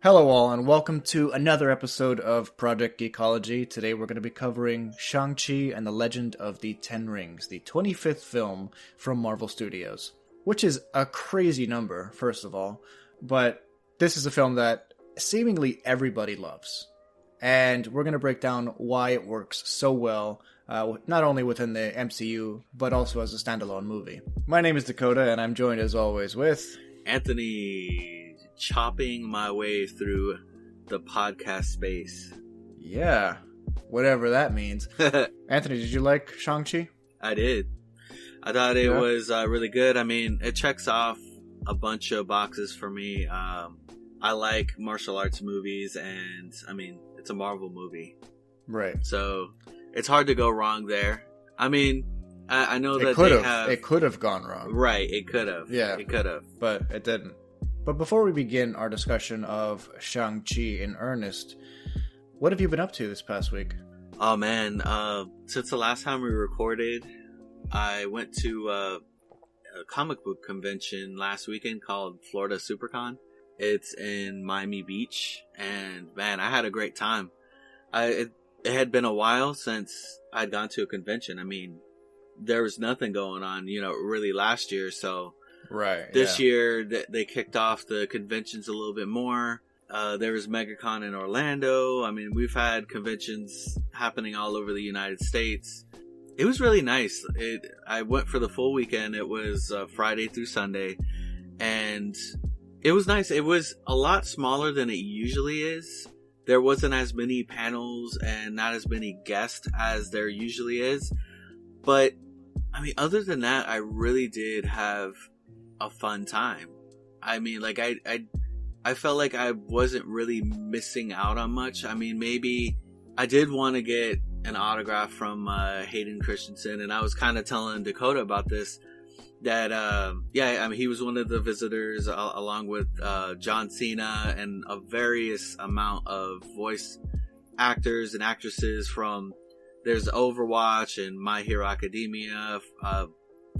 Hello all, and welcome to another episode of Project Geekology. Today we're going to be covering Shang-Chi and the Legend of the Ten Rings, the 25th film from Marvel Studios, which is a crazy number, first of all, but this is a film that seemingly everybody loves. And we're going to break down why it works so well, not only within the MCU, but also as a standalone movie. My name is Dakota, and I'm joined as always with... Anthony, chopping my way through the podcast space. Yeah, whatever that means. Anthony, did you like Shang-Chi? I did. I thought it was really good. I mean, it checks off a bunch of boxes for me. I like martial arts movies, and I mean, it's a Marvel movie. Right. So, it's hard to go wrong there. I mean, I know that it could have gone wrong. Right, it could have. Yeah. It could have. But it didn't. But before we begin our discussion of Shang-Chi in earnest, what have you been up to this past week? Oh man, since the last time we recorded, I went to a comic book convention last weekend called Florida SuperCon. It's in Miami Beach, and man, I had a great time. It had been a while since I'd gone to a convention. I mean, there was nothing going on, really last year, so... Right. This year, they kicked off the conventions a little bit more. There was MegaCon in Orlando. I mean, we've had conventions happening all over the United States. It was really nice. I went for the full weekend. It was Friday through Sunday. And it was nice. It was a lot smaller than it usually is. There wasn't as many panels and not as many guests as there usually is. But, I mean, other than that, I really did have a fun time. I mean, like, I felt like I wasn't really missing out on much. I mean, maybe I did want to get an autograph from Hayden Christensen, and I was kind of telling Dakota about this, that I mean, he was one of the visitors along with John Cena and a various amount of voice actors and actresses from, there's Overwatch and My Hero Academia,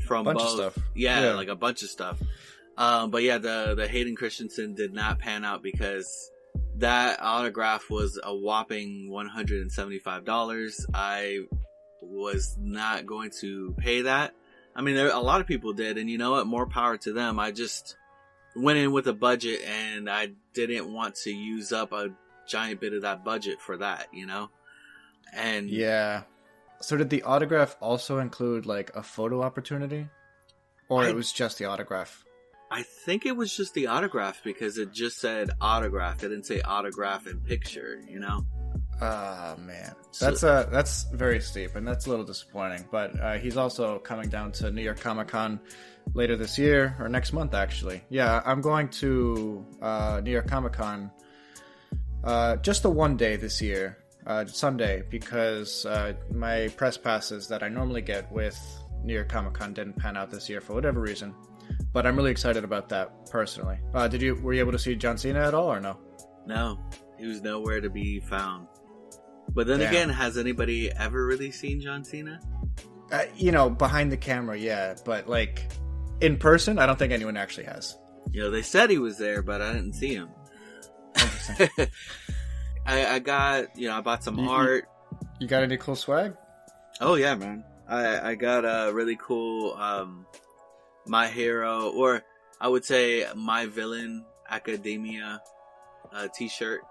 from bunch both. of stuff. Yeah, like a bunch of stuff. But yeah, the Hayden Christensen did not pan out because that autograph was a whopping $175. I was not going to pay that. I mean, a lot of people did, and you know what? More power to them. I just went in with a budget, and I didn't want to use up a giant bit of that budget for that, And yeah. So did the autograph also include, like, a photo opportunity? Or it was just the autograph? I think it was just the autograph because it just said autograph. It didn't say autograph and picture, Ah, man. That's very steep, and that's a little disappointing. But he's also coming down to New York Comic Con later this year, or next month, actually. Yeah, I'm going to New York Comic Con just the one day this year. Sunday, because my press passes that I normally get with New York Comic Con didn't pan out this year for whatever reason. But I'm really excited about that personally. Were you able to see John Cena at all, or no? No, he was nowhere to be found. But then again, has anybody ever really seen John Cena? Behind the camera, yeah, but like in person, I don't think anyone actually has. They said he was there, but I didn't see him. I got, I bought some art. You got any cool swag? Oh, yeah, man. I got a really cool My Hero, or I would say My Villain Academia t-shirt.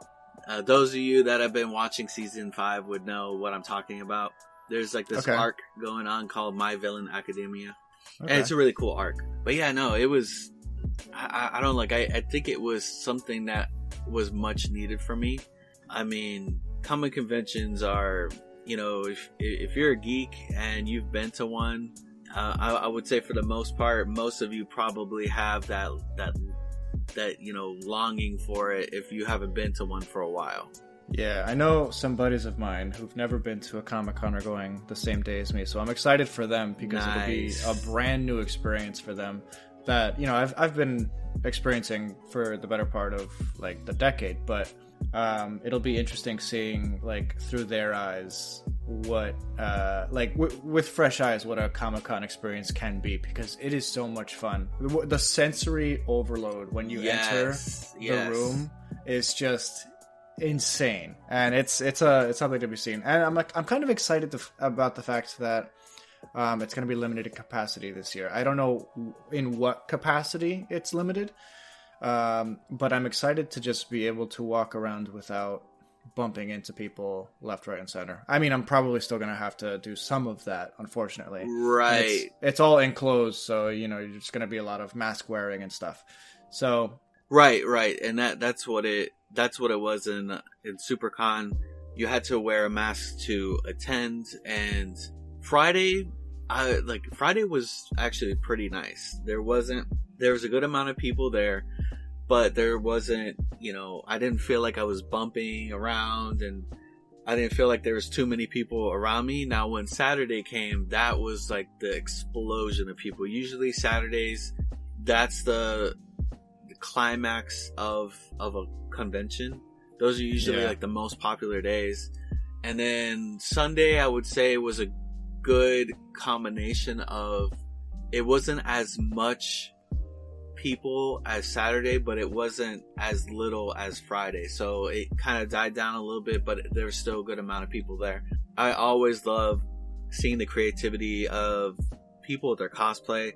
Those of you that have been watching Season 5 would know what I'm talking about. There's like this arc going on called My Villain Academia. Okay. And it's a really cool arc. But yeah, no, it was... I don't like... I think it was something that was much needed for me. I mean, comic conventions are, if you're a geek and you've been to one, I would say for the most part, most of you probably have that longing for it if you haven't been to one for a while. Yeah, I know some buddies of mine who've never been to a Comic-Con are going the same day as me, so I'm excited for them because it'll be a brand new experience for them that, I've been experiencing for the better part of like the decade, but it'll be interesting seeing like through their eyes what with fresh eyes what a Comic-Con experience can be, because it is so much fun. The sensory overload when you enter the room is just insane, and it's something to be seen. And I'm kind of excited about the fact that it's going to be limited capacity this year. I don't know in what capacity it's limited, but I'm excited to just be able to walk around without bumping into people left, right, and center. I mean, I'm probably still going to have to do some of that, unfortunately. Right. It's all enclosed, so, you're just going to be a lot of mask wearing and stuff. So... Right. And that's what it was in SuperCon. You had to wear a mask to attend, and Friday was actually pretty nice. There was a good amount of people there, but there wasn't, I didn't feel like I was bumping around, and I didn't feel like there was too many people around me. Now, when Saturday came, that was like the explosion of people. Usually Saturdays, that's the climax of a convention. Those are usually like the most popular days. And then Sunday, I would say, was a good combination of, it wasn't as much people as Saturday, but it wasn't as little as Friday. So it kind of died down a little bit, but there was still a good amount of people there. I always love seeing the creativity of people with their cosplay.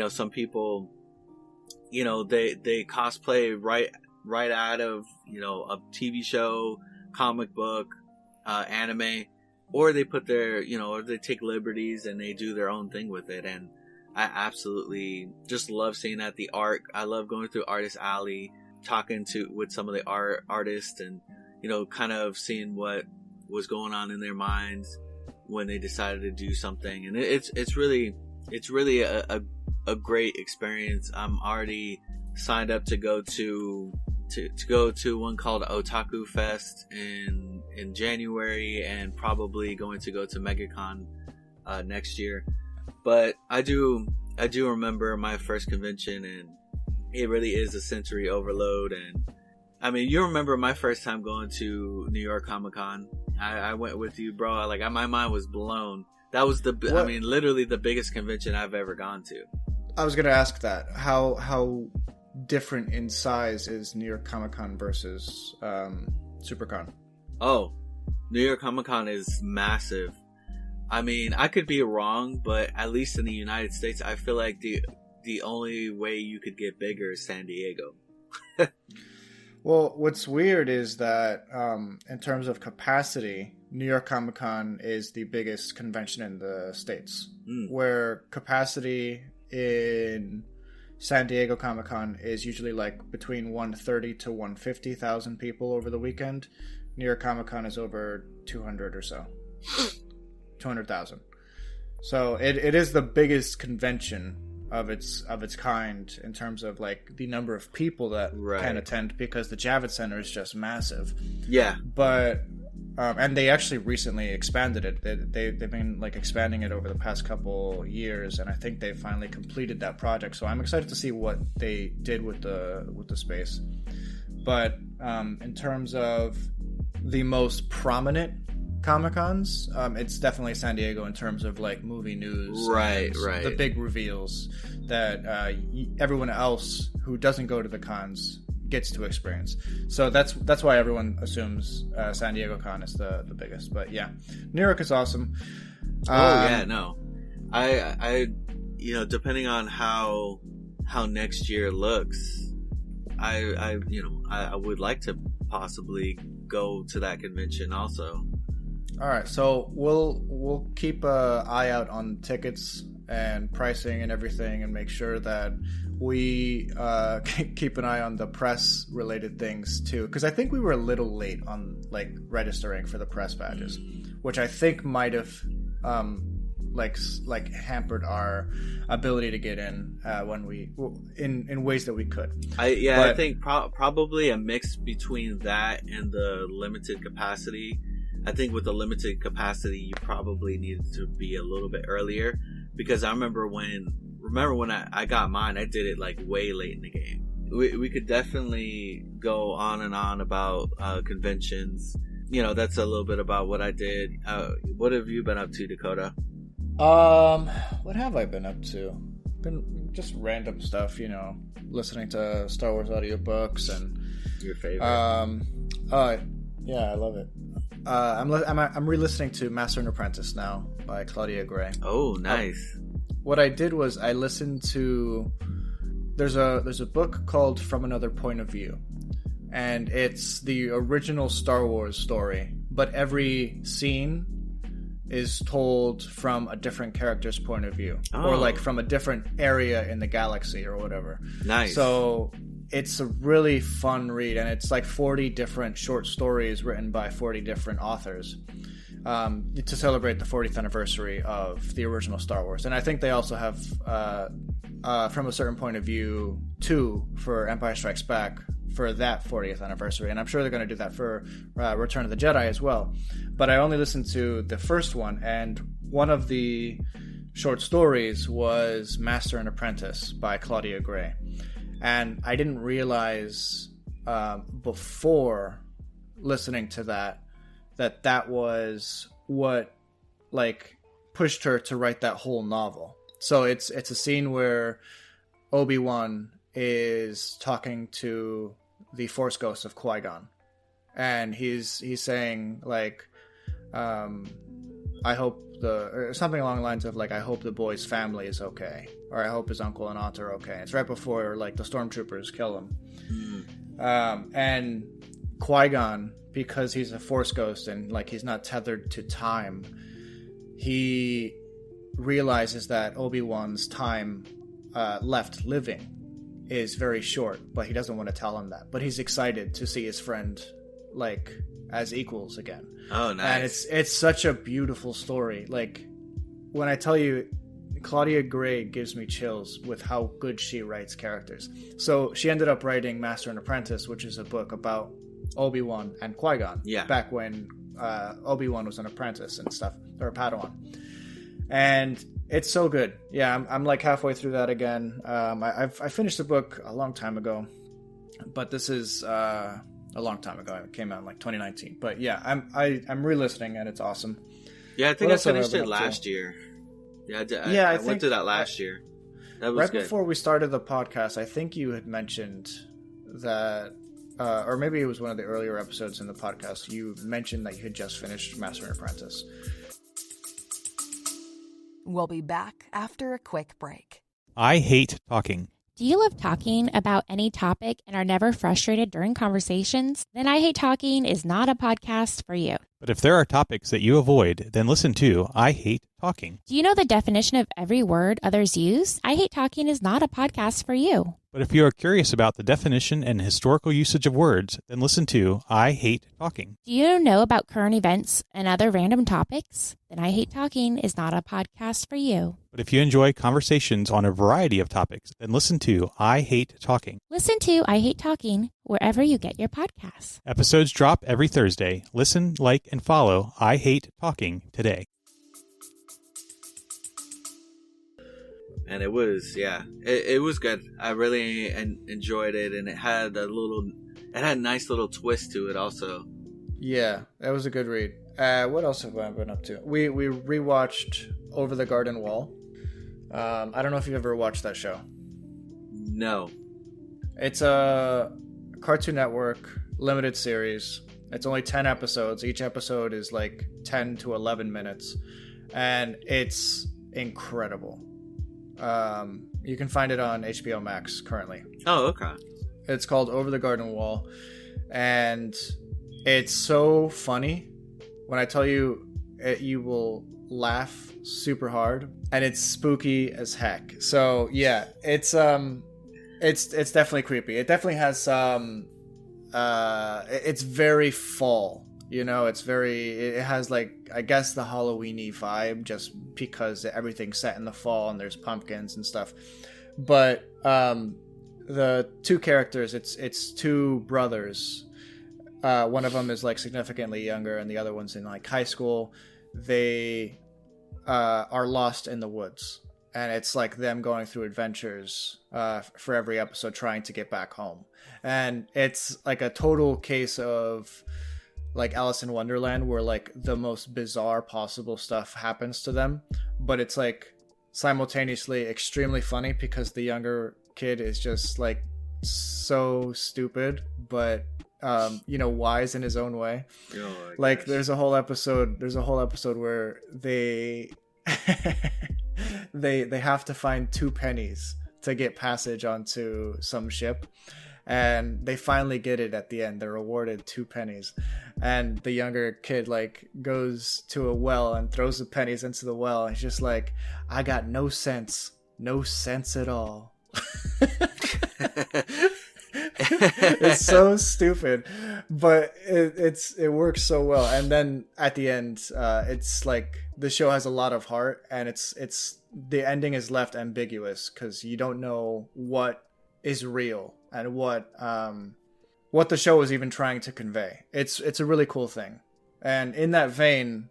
Some people, they cosplay right out of, a TV show, comic book, anime, or they put their, or they take liberties and they do their own thing with it. And I absolutely just love seeing that. The art, I love going through Artist Alley, talking with some of the artists, and kind of seeing what was going on in their minds when they decided to do something. And it's really a great experience. I'm already signed up to go to one called Otaku Fest in January, and probably going to go to MegaCon next year. But I do remember my first convention, and it really is a sensory overload. And I mean, you remember my first time going to New York Comic Con? I went with you, bro. My mind was blown. That was literally the biggest convention I've ever gone to. I was going to ask that. How different in size is New York Comic Con versus SuperCon? Oh, New York Comic Con is massive. I mean, I could be wrong, but at least in the United States, I feel like the only way you could get bigger is San Diego. Well, what's weird is that in terms of capacity, New York Comic Con is the biggest convention in the States, where capacity in San Diego Comic Con is usually like between 130 to 150,000 people over the weekend. New York Comic Con is over 200 or so. 200,000. So it is the biggest convention of its kind in terms of like the number of people that can attend, because the Javits Center is just massive. Yeah. But and they actually recently expanded it. They've been like expanding it over the past couple years, and I think they finally completed that project. So I'm excited to see what they did with the space. But in terms of the most prominent Comic-Cons, it's definitely San Diego in terms of like movie news, the big reveals that everyone else who doesn't go to the cons gets to experience. So that's why everyone assumes San Diego Con is the biggest. But yeah, New York is awesome. I depending on how next year looks, I would like to possibly go to that convention also. All right, so we'll keep an eye out on tickets and pricing and everything, and make sure that we keep an eye on the press related things too, because I think we were a little late on like registering for the press badges, which I think might have like hampered our ability to get in when we in ways that we could. I think probably a mix between that and the limited capacity. I think with the limited capacity, you probably needed to be a little bit earlier, because I remember when I got mine, I did it like way late in the game. We could definitely go on and on about conventions. That's a little bit about what I did. What have you been up to, Dakota? What have I been up to? Been just random stuff, listening to Star Wars audiobooks and Your favorite? Yeah, I love it. I'm re-listening to Master and Apprentice now by Claudia Gray. Oh, nice. What I did was I listened to. There's a book called From Another Point of View, and it's the original Star Wars story, but every scene is told from a different character's point of view, or like from a different area in the galaxy or whatever. Nice. So it's a really fun read, and it's like 40 different short stories written by 40 different authors to celebrate the 40th anniversary of the original Star Wars. And I think they also have From a Certain Point of View 2 for Empire Strikes Back for that 40th anniversary, and I'm sure they're going to do that for Return of the Jedi as well. But I only listened to the first one, and one of the short stories was Master and Apprentice by Claudia Gray. And I didn't realize before listening to that was what like pushed her to write that whole novel. So it's a scene where Obi-Wan is talking to the Force Ghost of Qui-Gon, and he's saying like, I hope or something along the lines of like, I hope the boy's family is okay, or I hope his uncle and aunt are okay. It's right before like the stormtroopers kill him. And Qui-Gon, because he's a Force Ghost and like he's not tethered to time, he realizes that Obi-Wan's time left living is very short, but he doesn't want to tell him that. But he's excited to see his friend like as equals again. Oh, nice. And it's such a beautiful story. Like, when I tell you, Claudia Gray gives me chills with how good she writes characters. So she ended up writing Master and Apprentice, which is a book about Obi-Wan and Qui-Gon. Yeah. Back when Obi-Wan was an apprentice and stuff, or a Padawan. And it's so good. Yeah, I'm like halfway through that again. I finished the book a long time ago, but this is a long time ago. It came out in like 2019. But yeah, I'm re-listening, and it's awesome. Yeah, I think I finished it last year. Yeah, I went through that last year. That was right good. Before we started the podcast, I think you had mentioned that, or maybe it was one of the earlier episodes in the podcast, you mentioned that you had just finished Master and Apprentice. We'll be back after a quick break. I hate talking. Do you love talking about any topic and are never frustrated during conversations? Then I Hate Talking is not a podcast for you. But if there are topics that you avoid, then listen to I Hate Talking. Do you know the definition of every word others use? I Hate Talking is not a podcast for you. But if you are curious about the definition and historical usage of words, then listen to I Hate Talking. Do you know about current events and other random topics? Then I Hate Talking is not a podcast for you. But if you enjoy conversations on a variety of topics, then listen to I Hate Talking. Listen to I Hate Talking wherever you get your podcasts. Episodes drop every Thursday. Listen, like, and follow I Hate Talking today. And it was, it was good. I really enjoyed it, and it had a nice little twist to it also. Yeah, that was a good read. What else have I been up to? We rewatched Over the Garden Wall. I don't know if you've ever watched that show. No. It's a Cartoon Network limited series. It's only 10 episodes. Each episode is like 10 to 11 minutes. And it's incredible. You can find it on HBO Max currently. Oh, okay. It's called Over the Garden Wall. And it's so funny. When I tell you, you will laugh super hard. And it's spooky as heck. So, yeah, it's definitely creepy. It definitely has some... it's very fall. You know, it has like, I guess, the Halloween-y vibe, just because everything's set in the fall and there's pumpkins and stuff. But the two characters, it's two brothers. One of them is like significantly younger, and the other one's in like high school. They are lost in the woods, and it's like them going through adventures for every episode, trying to get back home. And it's like a total case of like Alice in Wonderland, where like the most bizarre possible stuff happens to them, but it's like simultaneously extremely funny because the younger kid is just like so stupid, but wise in his own way. Oh, Like there's a whole episode where they they have to find 2 pennies to get passage onto some ship, and they finally get it at the end. They're awarded 2 pennies, and the younger kid like goes to a well and throws the pennies into the well. He's just like, I got no sense at all. It's so stupid, but it works so well. And then at the end, it's like the show has a lot of heart, and it's the ending is left ambiguous because you don't know what is real and what the show is even trying to convey. It's a really cool thing. And in that vein,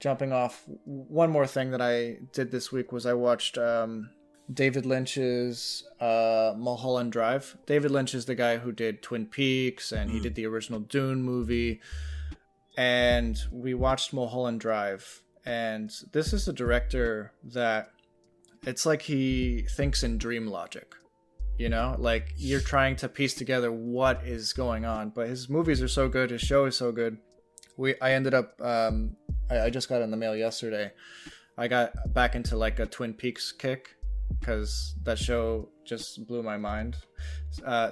jumping off, one more thing that I did this week was I watched David Lynch's Mulholland Drive. David Lynch is the guy who did Twin Peaks, and he did the original Dune movie. And we watched Mulholland Drive. And this is a director that it's like he thinks in dream logic. You know, like you're trying to piece together what is going on. But his movies are so good. His show is so good. I ended up, I just got in the mail yesterday. I got back into like a Twin Peaks kick because that show just blew my mind.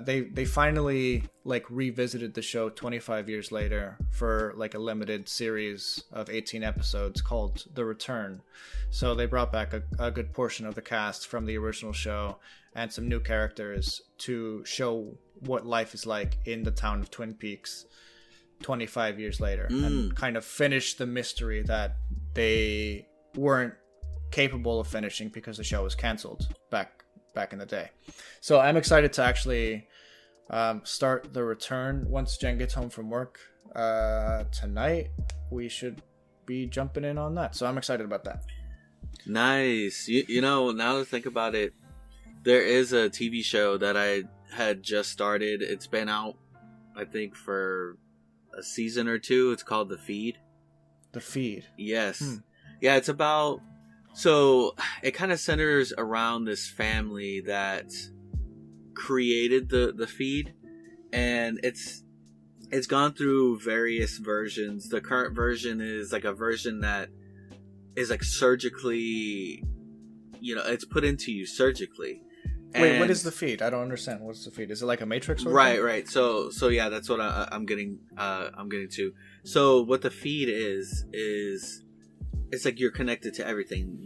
They finally like revisited the show 25 years later for like a limited series of 18 episodes called The Return. So they brought back a good portion of the cast from the original show and some new characters to show what life is like in the town of Twin Peaks 25 years later, and kind of finish the mystery that they weren't capable of finishing because the show was canceled back in the day. So I'm excited to actually start The Return once Jen gets home from work tonight. We should be jumping in on that, so I'm excited about that. Nice. You know, now to think about it, there is a TV show that I had just started. It's been out, I think, for a season or 2. It's called The Feed. The Feed. Yes. Yeah, it's about... So, it kind of centers around this family that created the Feed. And it's gone through various versions. The current version is like a version that is like surgically... You know, it's put into you surgically. Wait, what is the Feed? I don't understand. What's the Feed? Is it like a Matrix? Right. So yeah, that's what I'm getting to. So what the Feed is it's like you're connected to everything.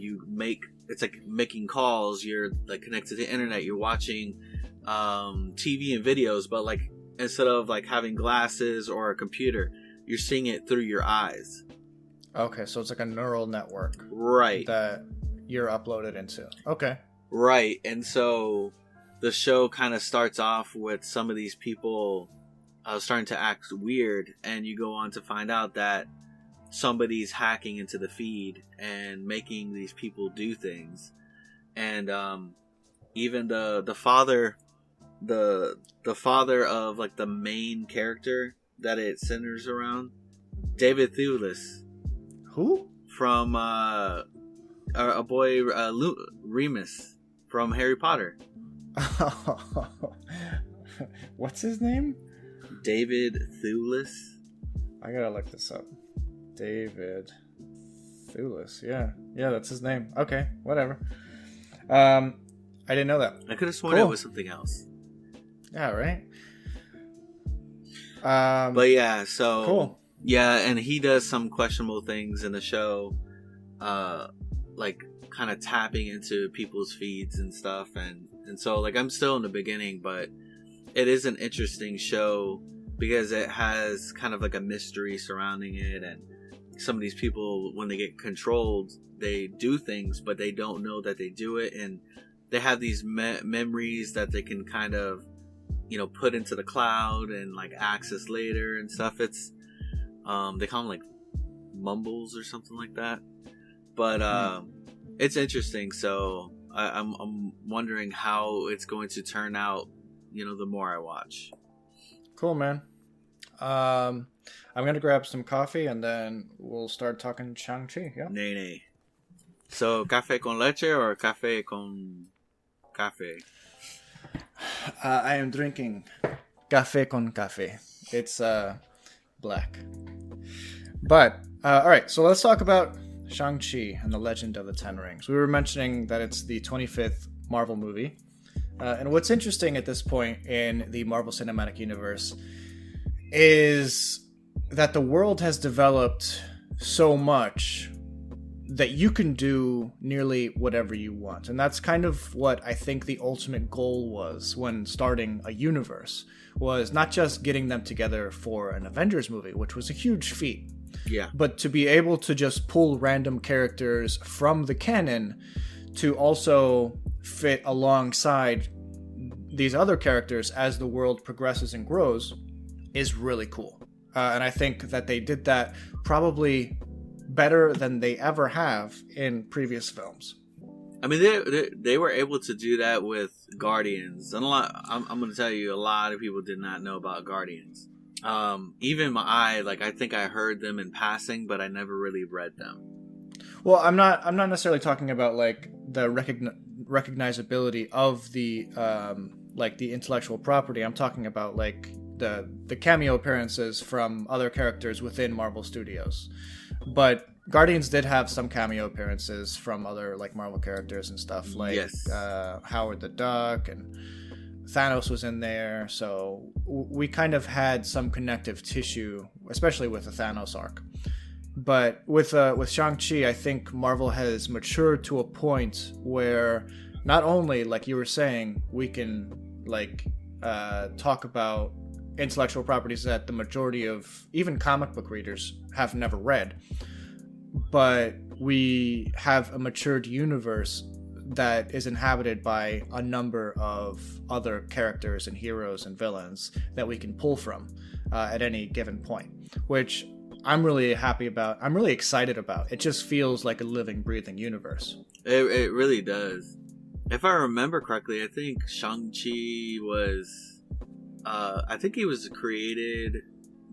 It's like making calls. You're like connected to the internet. You're watching TV and videos, but like instead of like having glasses or a computer, you're seeing it through your eyes. Okay, so it's like a neural network, right? That you're uploaded into. Okay. Right, and so the show kind of starts off with some of these people starting to act weird, and you go on to find out that somebody's hacking into the Feed and making these people do things, and even the father of like the main character that it centers around, David Thewlis. Who? From a boy Remus from Harry Potter. What's his name? David Thewlis. I gotta look this up. David Thewlis. Yeah, that's his name. Okay, whatever. I didn't know that. I could have sworn it was something else. Yeah, right. But yeah, so cool. Yeah, and he does some questionable things in the show, like kind of tapping into people's feeds and stuff, and so like I'm still in the beginning, but it is an interesting show because it has kind of like a mystery surrounding it, and some of these people, when they get controlled, they do things, but they don't know that they do it, and they have these memories that they can kind of, you know, put into the cloud and like access later and stuff. It's they call them like mumbles or something like that, but it's interesting. So I'm wondering how it's going to turn out, you know, the more I watch. Cool, man. I'm gonna grab some coffee and then we'll start talking Shang-Chi. Yeah. Nay. So, café con leche or café con café? I am drinking café con café. It's black. But, all right, so let's talk about Shang-Chi and the Legend of the Ten Rings. We were mentioning that it's the 25th Marvel movie. And what's interesting at this point in the Marvel Cinematic Universe is that the world has developed so much that you can do nearly whatever you want. And that's kind of what I think the ultimate goal was when starting a universe, was not just getting them together for an Avengers movie, which was a huge feat. Yeah. But to be able to just pull random characters from the canon to also fit alongside these other characters as the world progresses and grows is really cool. And I think that they did that probably better than they ever have in previous films. I mean, they were able to do that with Guardians. And I'm going to tell you, a lot of people did not know about Guardians. Even I think I heard them in passing, but I never really read them. Well, I'm not necessarily talking about like the recognizability of the the intellectual property. I'm talking about like the cameo appearances from other characters within Marvel Studios. But Guardians did have some cameo appearances from other like Marvel characters and stuff, like yes. Howard the Duck, and Thanos was in there. So we kind of had some connective tissue, especially with the Thanos arc. But with Shang-Chi, I think Marvel has matured to a point where not only, like you were saying, we can talk about intellectual properties that the majority of even comic book readers have never read, but we have a matured universe that is inhabited by a number of other characters and heroes and villains that we can pull from at any given point, which I'm really happy about. I'm really excited about. It just feels like a living, breathing universe. It really does. If I remember correctly, I think Shang-Chi was... I think he was created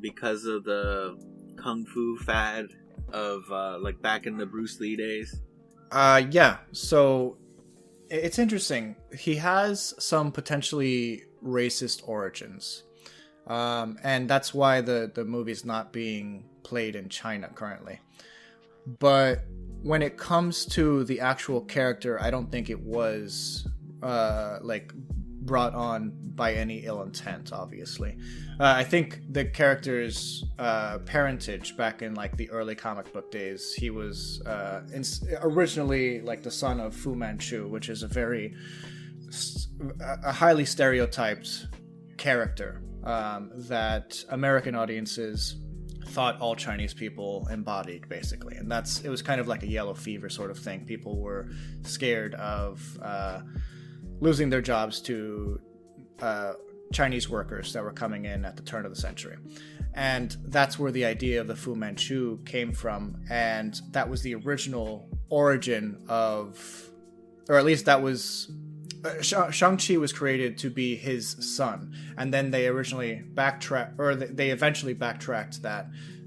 because of the kung fu fad of back in the Bruce Lee days. Yeah. So it's interesting. He has some potentially racist origins, and that's why the movie's not being played in China currently. But when it comes to the actual character, I don't think it was brought on by any ill intent, obviously. I think the character's parentage back in like the early comic book days, he was originally like the son of Fu Manchu, which is a highly stereotyped character that American audiences thought all Chinese people embodied, basically. And it was kind of like a yellow fever sort of thing. People were scared of losing their jobs to Chinese workers that were coming in at the turn of the century. And that's where the idea of the Fu Manchu came from. And that was the original origin of, or at least that was, Shang-Chi was created to be his son. And then they eventually backtracked that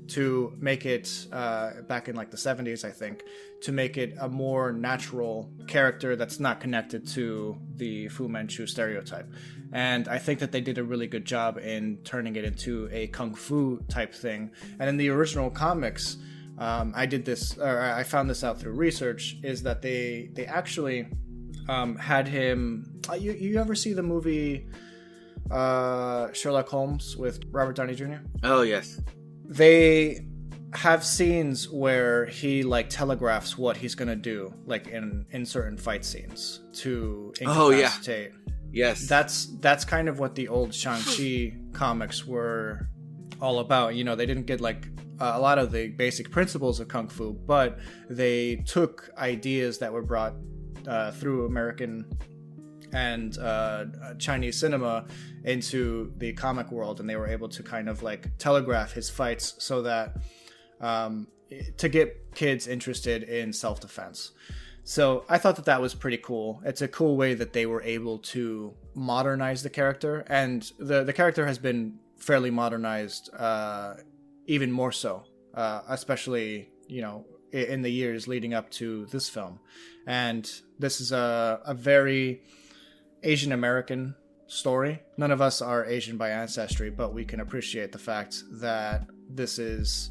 to make it, back in like the 70s, I think, to make it a more natural character that's not connected to the Fu Manchu stereotype. And I think that they did a really good job in turning it into a kung fu type thing. And in the original comics, I found this out through research, is that they actually had him... You ever see the movie Sherlock Holmes with Robert Downey Jr.? Oh, yes. They have scenes where he like telegraphs what he's gonna do, like in certain fight scenes to incapacitate. Oh, yeah. Yes. That's kind of what the old Shang-Chi comics were all about. You know, they didn't get like a lot of the basic principles of kung fu, but they took ideas that were brought through American and Chinese cinema into the comic world, and they were able to kind of like telegraph his fights so that to get kids interested in self-defense. So I thought that was pretty cool. It's a cool way that they were able to modernize the character, and the character has been fairly modernized, even more so, especially, you know, in the years leading up to this film. And this is a very Asian American story. None of us are Asian by ancestry, but we can appreciate the fact that this is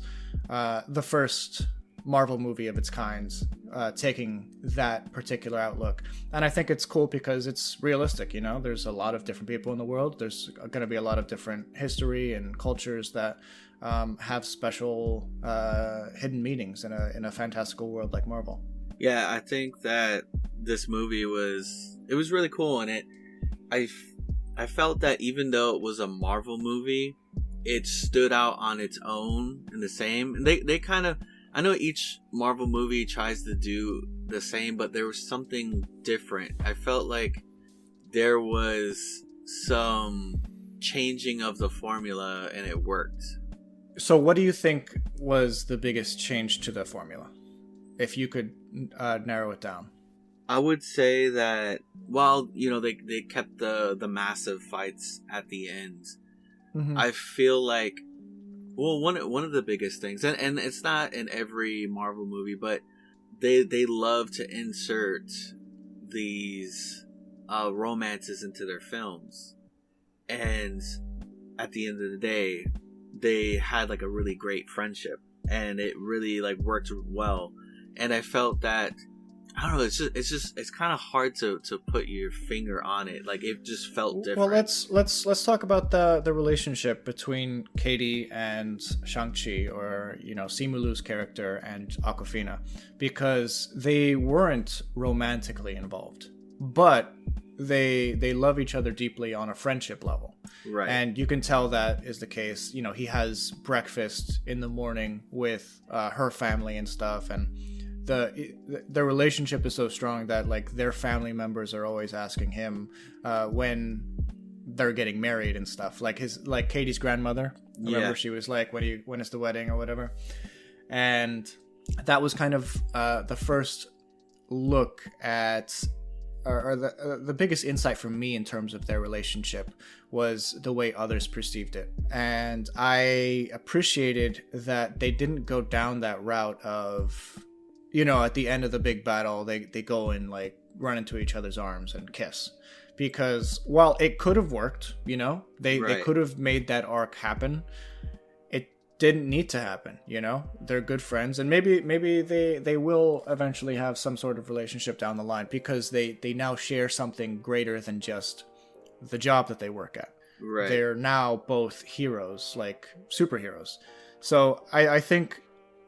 the first Marvel movie of its kind, taking that particular outlook. And I think it's cool because it's realistic, you know? There's a lot of different people in the world. There's going to be a lot of different history and cultures that have special hidden meanings in a fantastical world like Marvel. Yeah, I think that this movie was really cool, and I felt that even though it was a Marvel movie, it stood out on its own in the same. And they kind of, I know each Marvel movie tries to do the same, but there was something different. I felt like there was some changing of the formula, and it worked. So what do you think was the biggest change to the formula, if you could narrow it down? I would say that while, you know, they kept the massive fights at the end, Mm-hmm. I feel like, well, one of the biggest things, and it's not in every Marvel movie, but they love to insert these romances into their films, and at the end of the day, they had like a really great friendship, and it really like worked well. And I felt that, I don't know, it's kind of hard to put your finger on it. Like, it just felt different. Well, let's talk about the relationship between Katie and Shang-Chi, or, you know, Simulu's character and Awkwafina, because they weren't romantically involved, but they love each other deeply on a friendship level. Right. And you can tell that is the case. You know, he has breakfast in the morning with her family and stuff, and the relationship is so strong that like their family members are always asking him when they're getting married and stuff. Like Katie's grandmother, remember, she was like, when is the wedding or whatever. And that was kind of the first look at, or the biggest insight for me in terms of their relationship was the way others perceived it. And I appreciated that they didn't go down that route of, you know, at the end of the big battle, they go and like run into each other's arms and kiss. Because while it could have worked, you know, they could have made that arc happen, it didn't need to happen, you know? They're good friends, and maybe they will eventually have some sort of relationship down the line, because they now share something greater than just the job that they work at. Right. They're now both heroes, like superheroes. So I think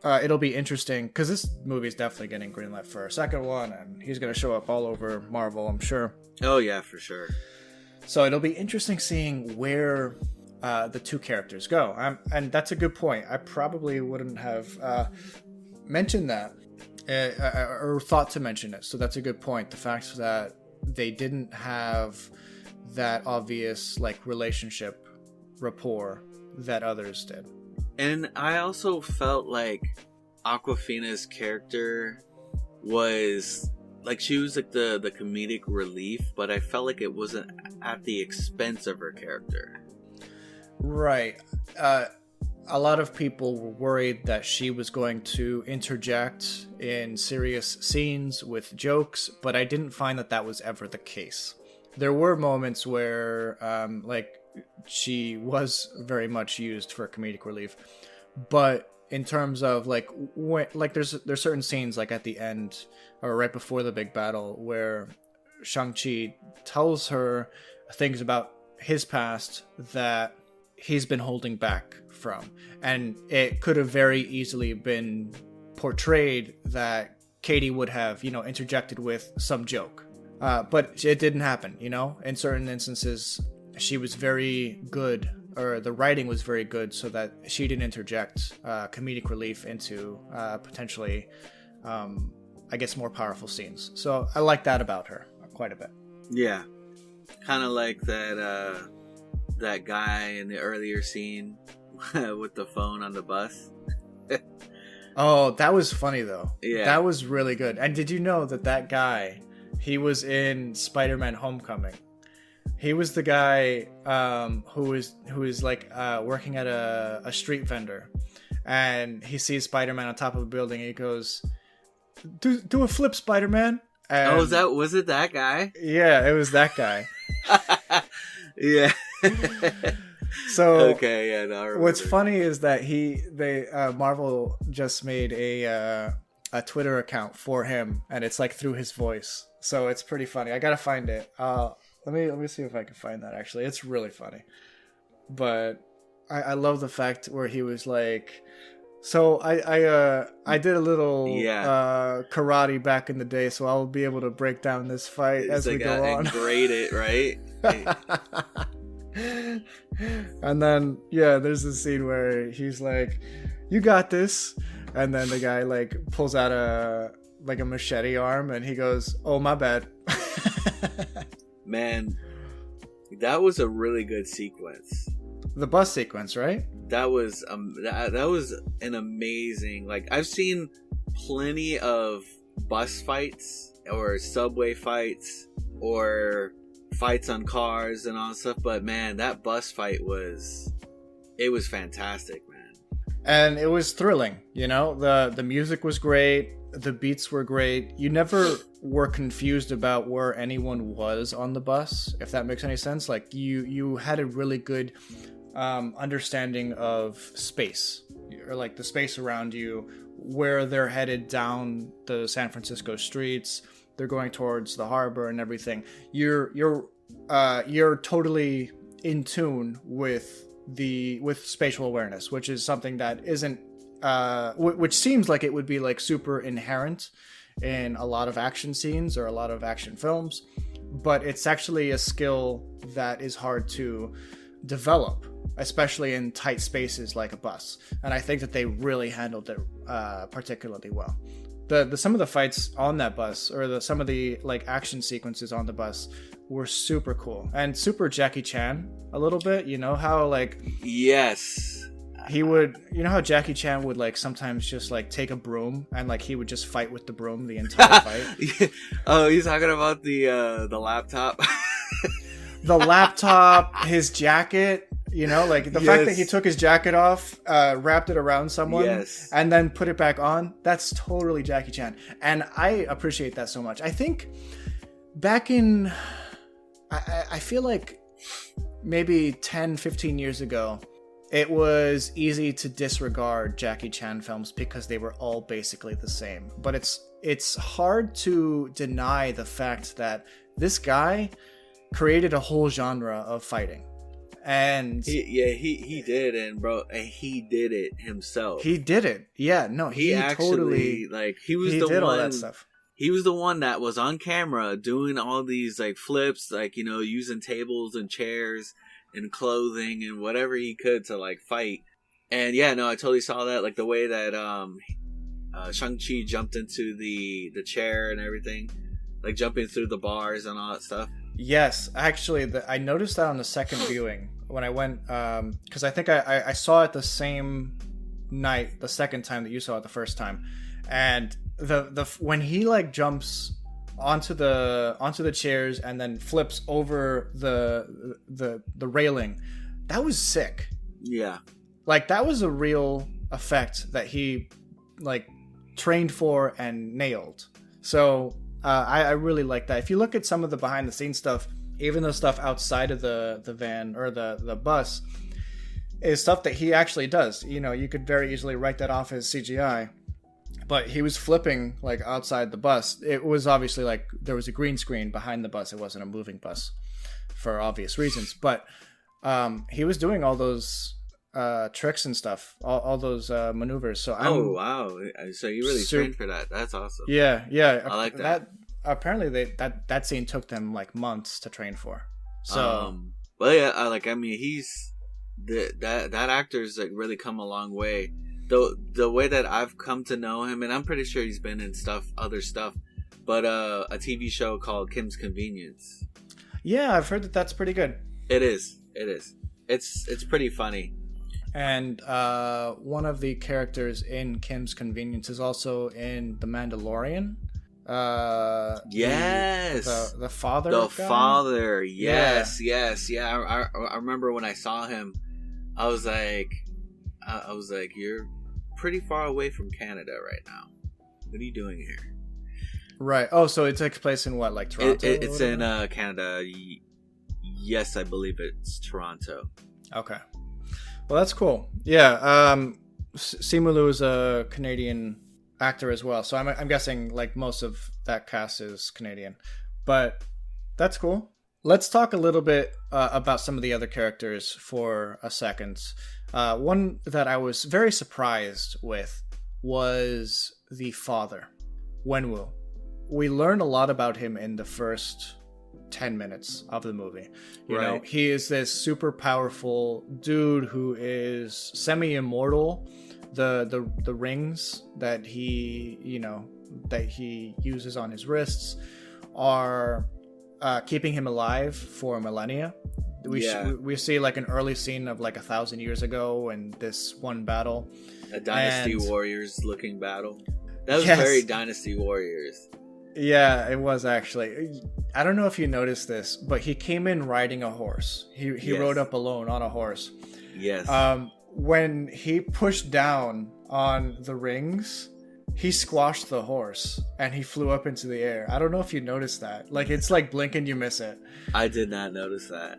it'll be interesting, because this movie is definitely getting greenlit for a second one, and he's going to show up all over Marvel, I'm sure. Oh, yeah, for sure. So it'll be interesting seeing where the two characters go. And that's a good point. I probably wouldn't have mentioned that or thought to mention it. So that's a good point. The fact that they didn't have that obvious like relationship rapport that others did. And I also felt like Awkwafina's character was like, she was like the comedic relief, but I felt like it wasn't at the expense of her character. Right. A lot of people were worried that she was going to interject in serious scenes with jokes, but I didn't find that was ever the case. There were moments where like she was very much used for comedic relief, but in terms of like there's certain scenes like at the end or right before the big battle where Shang-Chi tells her things about his past that he's been holding back from, and it could have very easily been portrayed that Katie would have, you know, interjected with some joke, but it didn't happen. You know, in certain instances she was very good, or the writing was very good, so that she didn't interject comedic relief into potentially I guess more powerful scenes. So I like that about her quite a bit. Yeah, kind of like that guy in the earlier scene with the phone on the bus. Oh, that was funny though. Yeah, that was really good. And did you know that guy, he was in Spider-Man Homecoming? He was the guy who is like working at a street vendor, and he sees Spider-Man on top of a building, and he goes, do a flip, Spider-Man. And was it that guy? Yeah, it was that guy. Yeah. So okay, yeah. No, I remember. what's funny is that Marvel just made a Twitter account for him, and it's like through his voice. So it's pretty funny. I gotta find it. Let me see if I can find that. Actually, it's really funny. But I love the fact where he was like, so I did a little karate back in the day, so I'll be able to break down this fight as we go on. And grade it, right? And then there's this scene where he's like, "You got this," and then the guy like pulls out a machete arm, and he goes, "Oh, my bad." Man, that was a really good sequence. The bus sequence, right? That was that was an amazing. Like, I've seen plenty of bus fights or subway fights or fights on cars and all that stuff, but man, that bus fight was fantastic, man. And it was thrilling, the music was great, the beats were great. You never were confused about where anyone was on the bus, if that makes any sense. Like, you had a really good understanding of space, or like the space around you, where they're headed down the San Francisco streets. They're going towards the harbor and everything. You're totally in tune with spatial awareness, which is something that isn't which seems like it would be like super inherent in a lot of action scenes or a lot of action films, but it's actually a skill that is hard to develop, especially in tight spaces like a bus. And I think that they really handled it particularly well. Some of the fights on that bus, or some of the like action sequences on the bus, were super cool and super Jackie Chan a little bit. How like, yes, he would, how Jackie Chan would like sometimes just like take a broom and like he would just fight with the broom the entire fight. Oh, he's talking about the laptop. The laptop, his jacket. Like the fact that he took his jacket off, wrapped it around someone, and then put it back on, that's totally Jackie Chan. And I appreciate that so much. I think back in, I feel like maybe 10, 15 years ago, it was easy to disregard Jackie Chan films because they were all basically the same. But it's hard to deny the fact that this guy created a whole genre of fighting. And he did, and bro, he did it himself. He did it. Yeah, no, he actually totally, like he did all that stuff. He was the one that was on camera doing all these like flips, like, using tables and chairs and clothing and whatever he could to like fight. And I totally saw that, like the way that Shang-Chi jumped into the chair and everything, like jumping through the bars and all that stuff. Yes, actually, I noticed that on the second viewing when I went, because I think I saw it the same night, the second time that you saw it the first time, and the when he like jumps onto the chairs and then flips over the railing, that was sick. Yeah, like that was a real effect that he like trained for and nailed. So. I really like that. If you look at some of the behind the scenes stuff, even the stuff outside of the van or the bus, is stuff that he actually does. You could very easily write that off as CGI, but he was flipping like outside the bus. It was obviously like there was a green screen behind the bus. It wasn't a moving bus for obvious reasons, but he was doing all those tricks and stuff, all those maneuvers. So wow! So you really trained for that. That's awesome. Yeah. I like that. Apparently, that scene took them like months to train for. So, well, yeah. He's that actor's like really come a long way. The way that I've come to know him, and I'm pretty sure he's been in other stuff, but a TV show called Kim's Convenience. Yeah, I've heard that that's pretty good. It is. It's pretty funny. And one of the characters in Kim's Convenience is also in The Mandalorian. Yes. The father. The guy? father. Yes. Yeah. I remember when I saw him, I was like, you're pretty far away from Canada right now. What are you doing here? Right. Oh, so it takes place in what, like Toronto? It's in Canada. Yes, I believe it's Toronto. Okay. Well, that's cool. Yeah. Simu Liu is a Canadian actor as well, so I'm guessing like most of that cast is Canadian, but that's cool. Let's talk a little bit about some of the other characters for a second. One that I was very surprised with was the father, Wenwu. We learn a lot about him in the first 10 minutes of the movie. You know, he is this super powerful dude who is semi-immortal. The rings that he uses on his wrists are keeping him alive for millennia. We see like an early scene of like 1,000 years ago in this one battle, a Dynasty Warriors looking battle. That was very Dynasty Warriors. Yeah, it was actually. I don't know if you noticed this, but he came in riding a horse. He rode up alone on a horse. Yes. When he pushed down on the rings, he squashed the horse and he flew up into the air. I don't know if you noticed that. Like, it's like blink and you miss it. I did not notice that.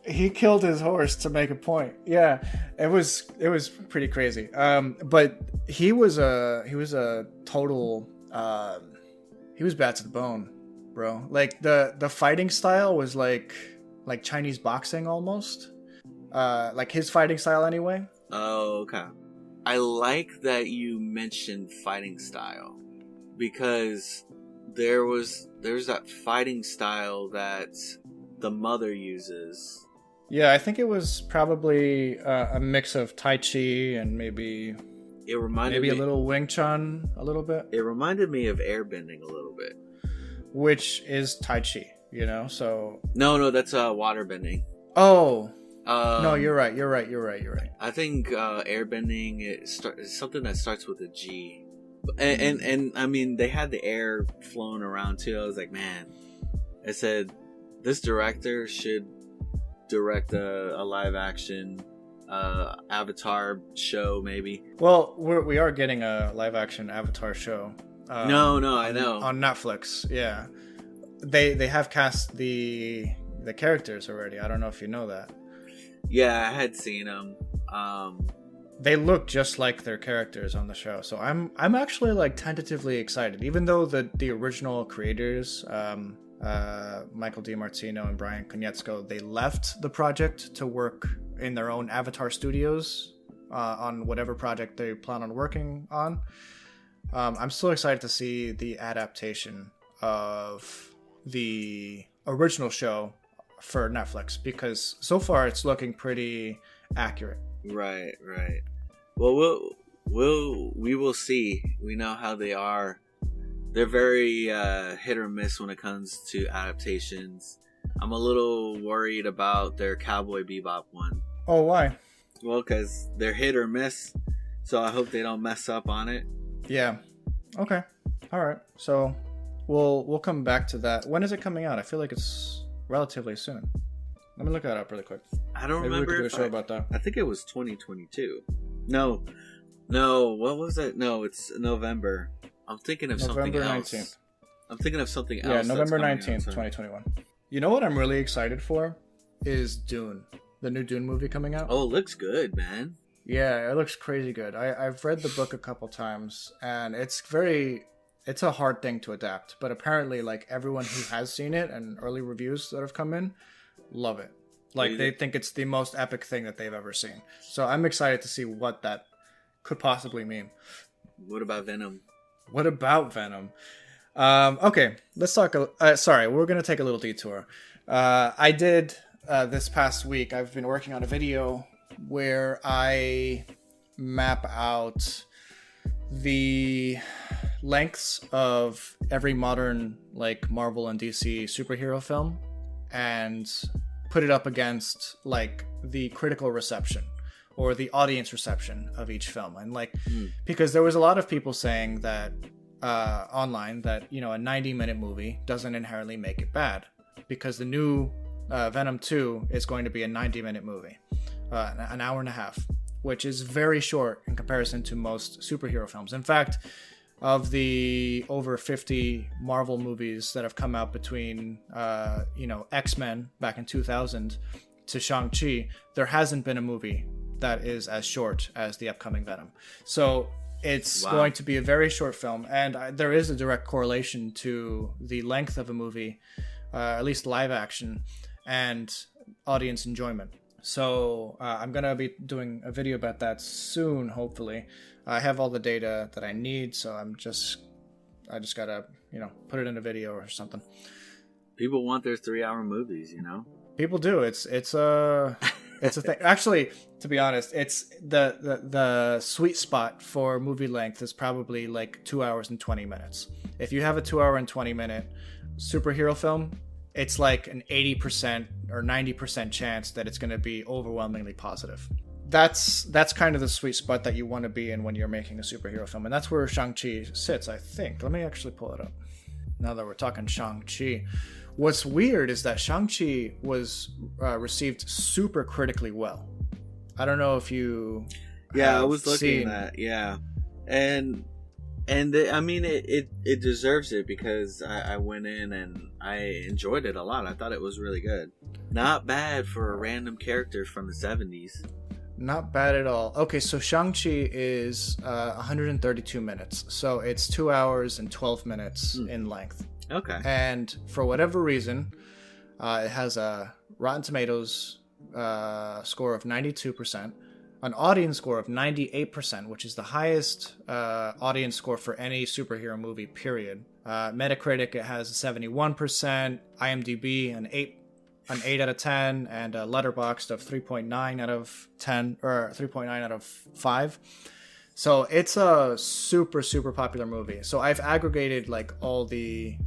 He killed his horse to make a point. Yeah, it was pretty crazy. But he was a total. He was bad to the bone, bro. Like the fighting style was like Chinese boxing almost. Like his fighting style anyway. Oh, okay. I like that you mentioned fighting style, because there's that fighting style that the mother uses. Yeah, I think it was probably a mix of Tai Chi and maybe it reminded me a little Wing Chun, a little bit. It reminded me of airbending a little bit, which is Tai Chi, you know. So no, that's waterbending. Oh. No, you're right. I think airbending is something that starts with a G, and I mean they had the air flowing around too. I was like, man, I said this director should direct a live action Avatar show, maybe. Well, we are getting a live action Avatar show. No, I know, on Netflix. Yeah, they have cast the characters already. I don't know if you know that. Yeah, I had seen them. They look just like their characters on the show, so I'm actually like tentatively excited. Even though the original creators, Michael DiMartino and Brian Konietzko, they left the project to work in their own Avatar studios on whatever project they plan on working on. I'm still excited to see the adaptation of the original show for Netflix, because so far it's looking pretty accurate. Right. Well, we will see. We know how they are. They're very hit or miss when it comes to adaptations. I'm a little worried about their Cowboy Bebop one. Oh, why? Well, because they're hit or miss, so I hope they don't mess up on it. Yeah. Okay. All right. So we'll come back to that. When is it coming out? I feel like it's relatively soon. Let me look that up really quick. I don't remember. We could do a show about that. I think it was 2022. No. What was it? No, it's November. I'm thinking of something else. November 19th. I'm thinking of something else. Yeah, November 19th, 2021. You know what I'm really excited for? Is Dune. The new Dune movie coming out. Oh, it looks good, man. Yeah, it looks crazy good. I've read the book a couple times, and it's a hard thing to adapt, but apparently like everyone who has seen it and early reviews that have come in love it. Like they think it's the most epic thing that they've ever seen. So I'm excited to see what that could possibly mean. What about Venom? Okay, let's talk. Sorry, we're going to take a little detour. I did this past week, I've been working on a video where I map out the lengths of every modern like Marvel and DC superhero film and put it up against like the critical reception or the audience reception of each film. And like because there was a lot of people saying that online that, you know, a 90-minute movie doesn't inherently make it bad, because the new Venom 2 is going to be a 90-minute movie, an hour and a half, which is very short in comparison to most superhero films. In fact, of the over 50 Marvel movies that have come out between, X-Men back in 2000 to Shang-Chi, there hasn't been a movie that is as short as the upcoming Venom. So it's going to be a very short film, and there is a direct correlation to the length of a movie, at least live action, and audience enjoyment. So I'm going to be doing a video about that soon, hopefully. I have all the data that I need, so I just got to, put it in a video or something. People want their 3-hour movies, People do. It's a thing. Actually, to be honest, it's the sweet spot for movie length is probably like 2 hours and 20 minutes. If you have a 2 hour and 20 minute superhero film, it's like an 80% or 90% chance that it's going to be overwhelmingly positive. That's kind of the sweet spot that you want to be in when you're making a superhero film, and that's where Shang-Chi sits, I think. Let me actually pull it up. Now that we're talking Shang-Chi, what's weird is that Shang-Chi was received super critically well. I don't know if you I was looking at that, yeah. And it deserves it because I went in and I enjoyed it a lot. I thought it was really good. Not bad for a random character from the 70s. Not bad at all. Okay, so Shang-Chi is 132 minutes. So it's 2 hours and 12 minutes in length. Okay. And for whatever reason, it has a Rotten Tomatoes score of 92%, an audience score of 98%, which is the highest audience score for any superhero movie, period. Metacritic, it has a 71%, IMDb an 8 out of 10, and Letterboxd of 3.9 out of 10, or 3.9 out of 5. So it's a super, super popular movie. So I've aggregated like all the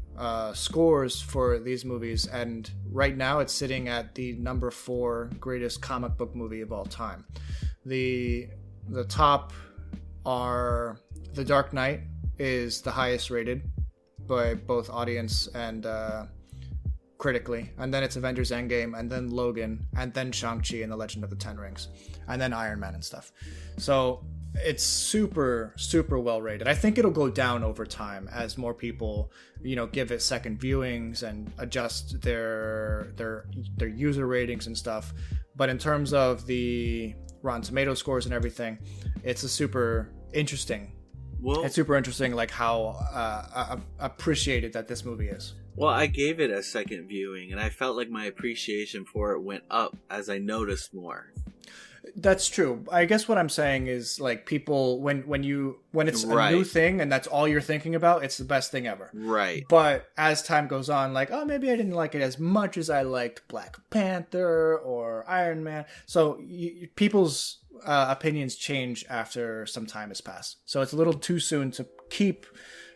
scores for these movies, and right now it's sitting at the number 4 greatest comic book movie of all time. The top are The Dark Knight is the highest rated by both audience and critically, and then it's Avengers Endgame, and then Logan, and then Shang-Chi and the Legend of the Ten Rings, and then Iron Man and stuff. So it's super, super well rated. I think it'll go down over time as more people, give it second viewings and adjust their user ratings and stuff. But in terms of the Rotten Tomato scores and everything, it's super interesting, like how appreciated that this movie is. Well, I gave it a second viewing, and I felt like my appreciation for it went up as I noticed more. That's true. I guess what I'm saying is, like, people, when it's a new thing and that's all you're thinking about, it's the best thing ever. Right. But as time goes on, like, oh, maybe I didn't like it as much as I liked Black Panther or Iron Man. So people's opinions change after some time has passed. So it's a little too soon to keep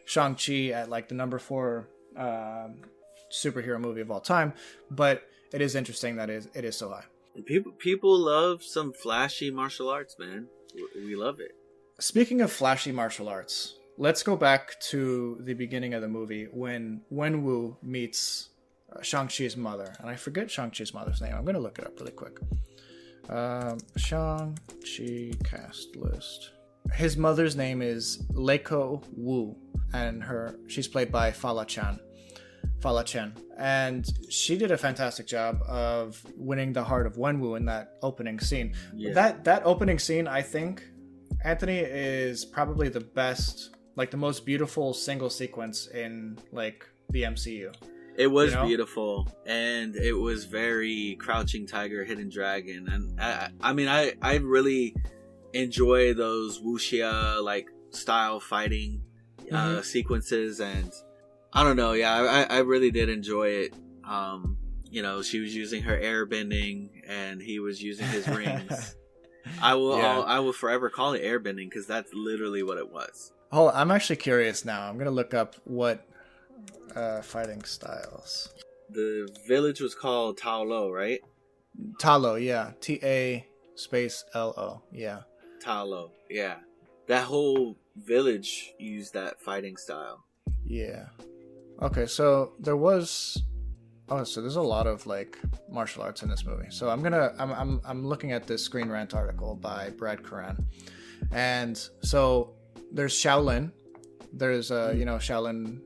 Shang-Chi at, like, the number 4 superhero movie of all time, but it is interesting that it is so high. People love some flashy martial arts, man. We love it. Speaking of flashy martial arts, let's go back to the beginning of the movie when Wenwu meets Shang-Chi's mother, and I forget Shang-Chi's mother's name. I'm going to look it up really quick. Shang-Chi cast list. His mother's name is Leiko Wu, and she's played by Fala Chen. And she did a fantastic job of winning the heart of Wenwu in that opening scene. Yeah. That opening scene, I think, Anthony, is probably the best, like the most beautiful single sequence in like the MCU. It was beautiful, and it was very Crouching Tiger, Hidden Dragon, and I really enjoy those wuxia like style fighting sequences, and I don't know, I really did enjoy it. She was using her air bending and he was using his rings. I will forever call it air bending because that's literally what it was. Oh, I'm actually curious now. I'm gonna look up what fighting styles. The village was called Ta Lo, right? Ta Lo, yeah. TALO, yeah. Ta Lo, yeah. That whole village used that fighting style. Yeah. Okay, so there's a lot of like martial arts in this movie. So I'm looking at this Screen Rant article by Brad Curran, and so there's Shaolin, There's Shaolin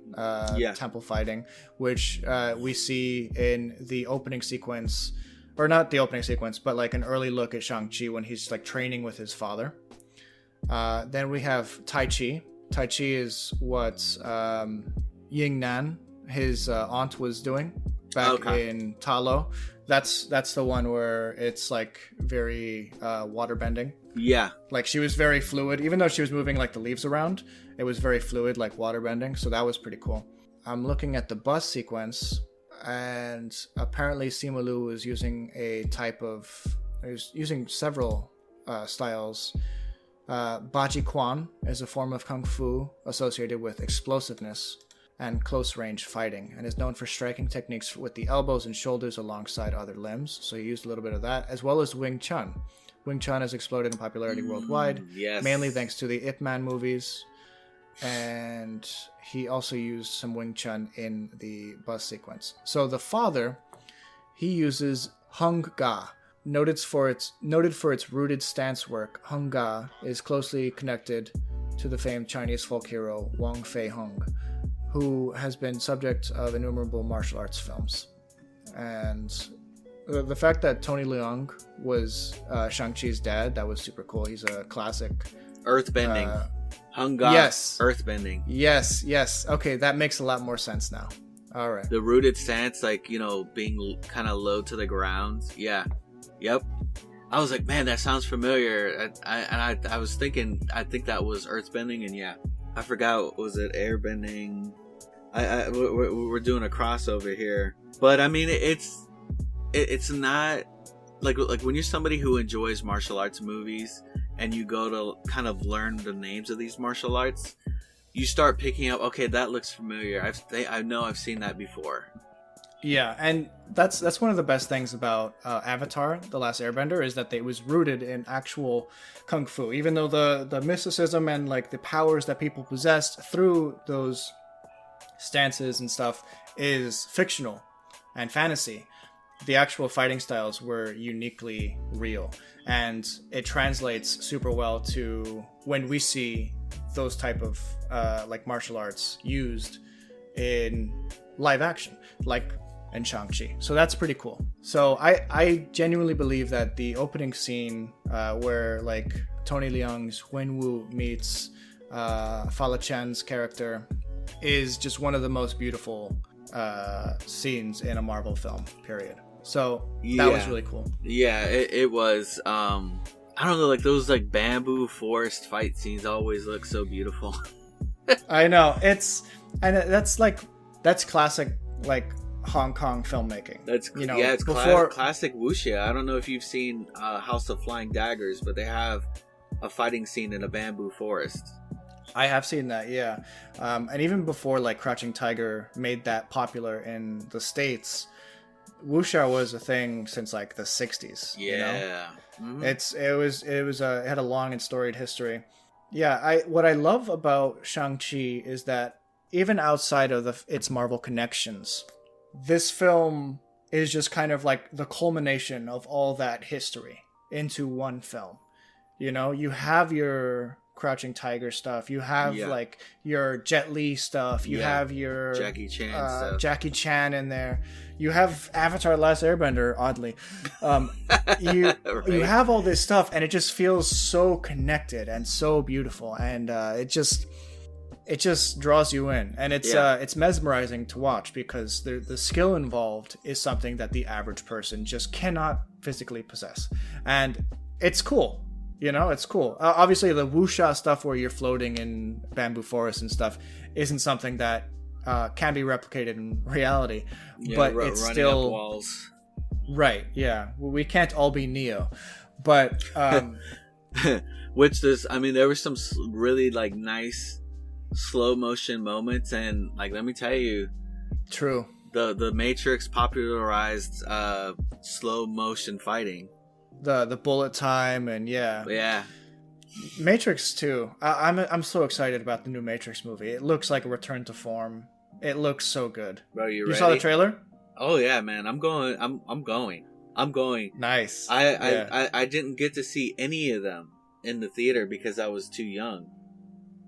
temple fighting, which we see in the opening sequence, or not the opening sequence, but like an early look at Shang-Chi when he's like training with his father. Then we have Tai Chi. Tai Chi is what Ying Nan, his aunt, was doing back in Talo. That's the one where it's like very water bending. Yeah. Like she was very fluid, even though she was moving like the leaves around, it was very fluid, like water bending. So that was pretty cool. I'm looking at the bus sequence, and apparently Simu Liu was using using several styles. Baji Quan is a form of kung fu associated with explosiveness and close-range fighting, and is known for striking techniques with the elbows and shoulders alongside other limbs. So he used a little bit of that, as well as Wing Chun. Wing Chun has exploded in popularity worldwide, mainly thanks to the Ip Man movies, and he also used some Wing Chun in the bus sequence. So the father, he uses Hung Ga. Noted for its rooted stance work, Hung Ga is closely connected to the famed Chinese folk hero Wang Fei Hung, who has been subject of innumerable martial arts films. And the fact that Tony Leung was Shang-Chi's dad, that was super cool. He's a classic. Earthbending. Hung Ga. Yes. Earthbending. Yes. Okay, that makes a lot more sense now. All right. The rooted stance, like, being kind of low to the ground. Yeah. Yep. I was like, man, that sounds familiar. I was thinking, I think that was earthbending, and yeah. I forgot, was it airbending? We're doing a crossover here, but I mean, it's not like when you're somebody who enjoys martial arts movies and you go to kind of learn the names of these martial arts, you start picking up, okay, that looks familiar. I know I've seen that before. Yeah, and that's one of the best things about Avatar: The Last Airbender, is that it was rooted in actual kung fu, even though the mysticism and like the powers that people possessed through those stances and stuff is fictional and fantasy. The actual fighting styles were uniquely real, and it translates super well to when we see those type of like martial arts used in live action, like in Shang-Chi. So that's pretty cool. So I genuinely believe that the opening scene where like Tony Leung's Wenwu meets Fala Chen's character is just one of the most beautiful scenes in a Marvel film, period. So that was really cool. Yeah, it was. I don't know, like those like bamboo forest fight scenes always look so beautiful. I know, that's classic like Hong Kong filmmaking. It's classic wuxia. I don't know if you've seen House of Flying Daggers, but they have a fighting scene in a bamboo forest. I have seen that, yeah. And even before like Crouching Tiger made that popular in the States, wuxia was a thing since like the 60s. Yeah. Mm-hmm. It had a long and storied history. Yeah, what I love about Shang-Chi is that even outside of its Marvel connections, this film is just kind of like the culmination of all that history into one film. You have your Crouching Tiger stuff, you have like your Jet Li stuff, you have your Jackie Chan stuff. Jackie Chan in there, you have Avatar: Last Airbender, oddly. You have all this stuff, and it just feels so connected and so beautiful, and it just draws you in, and it's mesmerizing to watch, because the skill involved is something that the average person just cannot physically possess, and it's cool. It's cool. Obviously, the wuxia stuff where you're floating in bamboo forests and stuff isn't something that can be replicated in reality, but it's running still up walls. Right? Yeah, we can't all be Neo, but which there were some really like nice slow motion moments, and like let me tell you, true. The Matrix popularized slow motion fighting. The bullet time, and yeah. Matrix 2. I'm so excited about the new Matrix movie. It looks like a return to form. It looks so good. Bro, you saw the trailer? Oh yeah, man. I'm going. I'm going. Nice. I didn't get to see any of them in the theater because I was too young.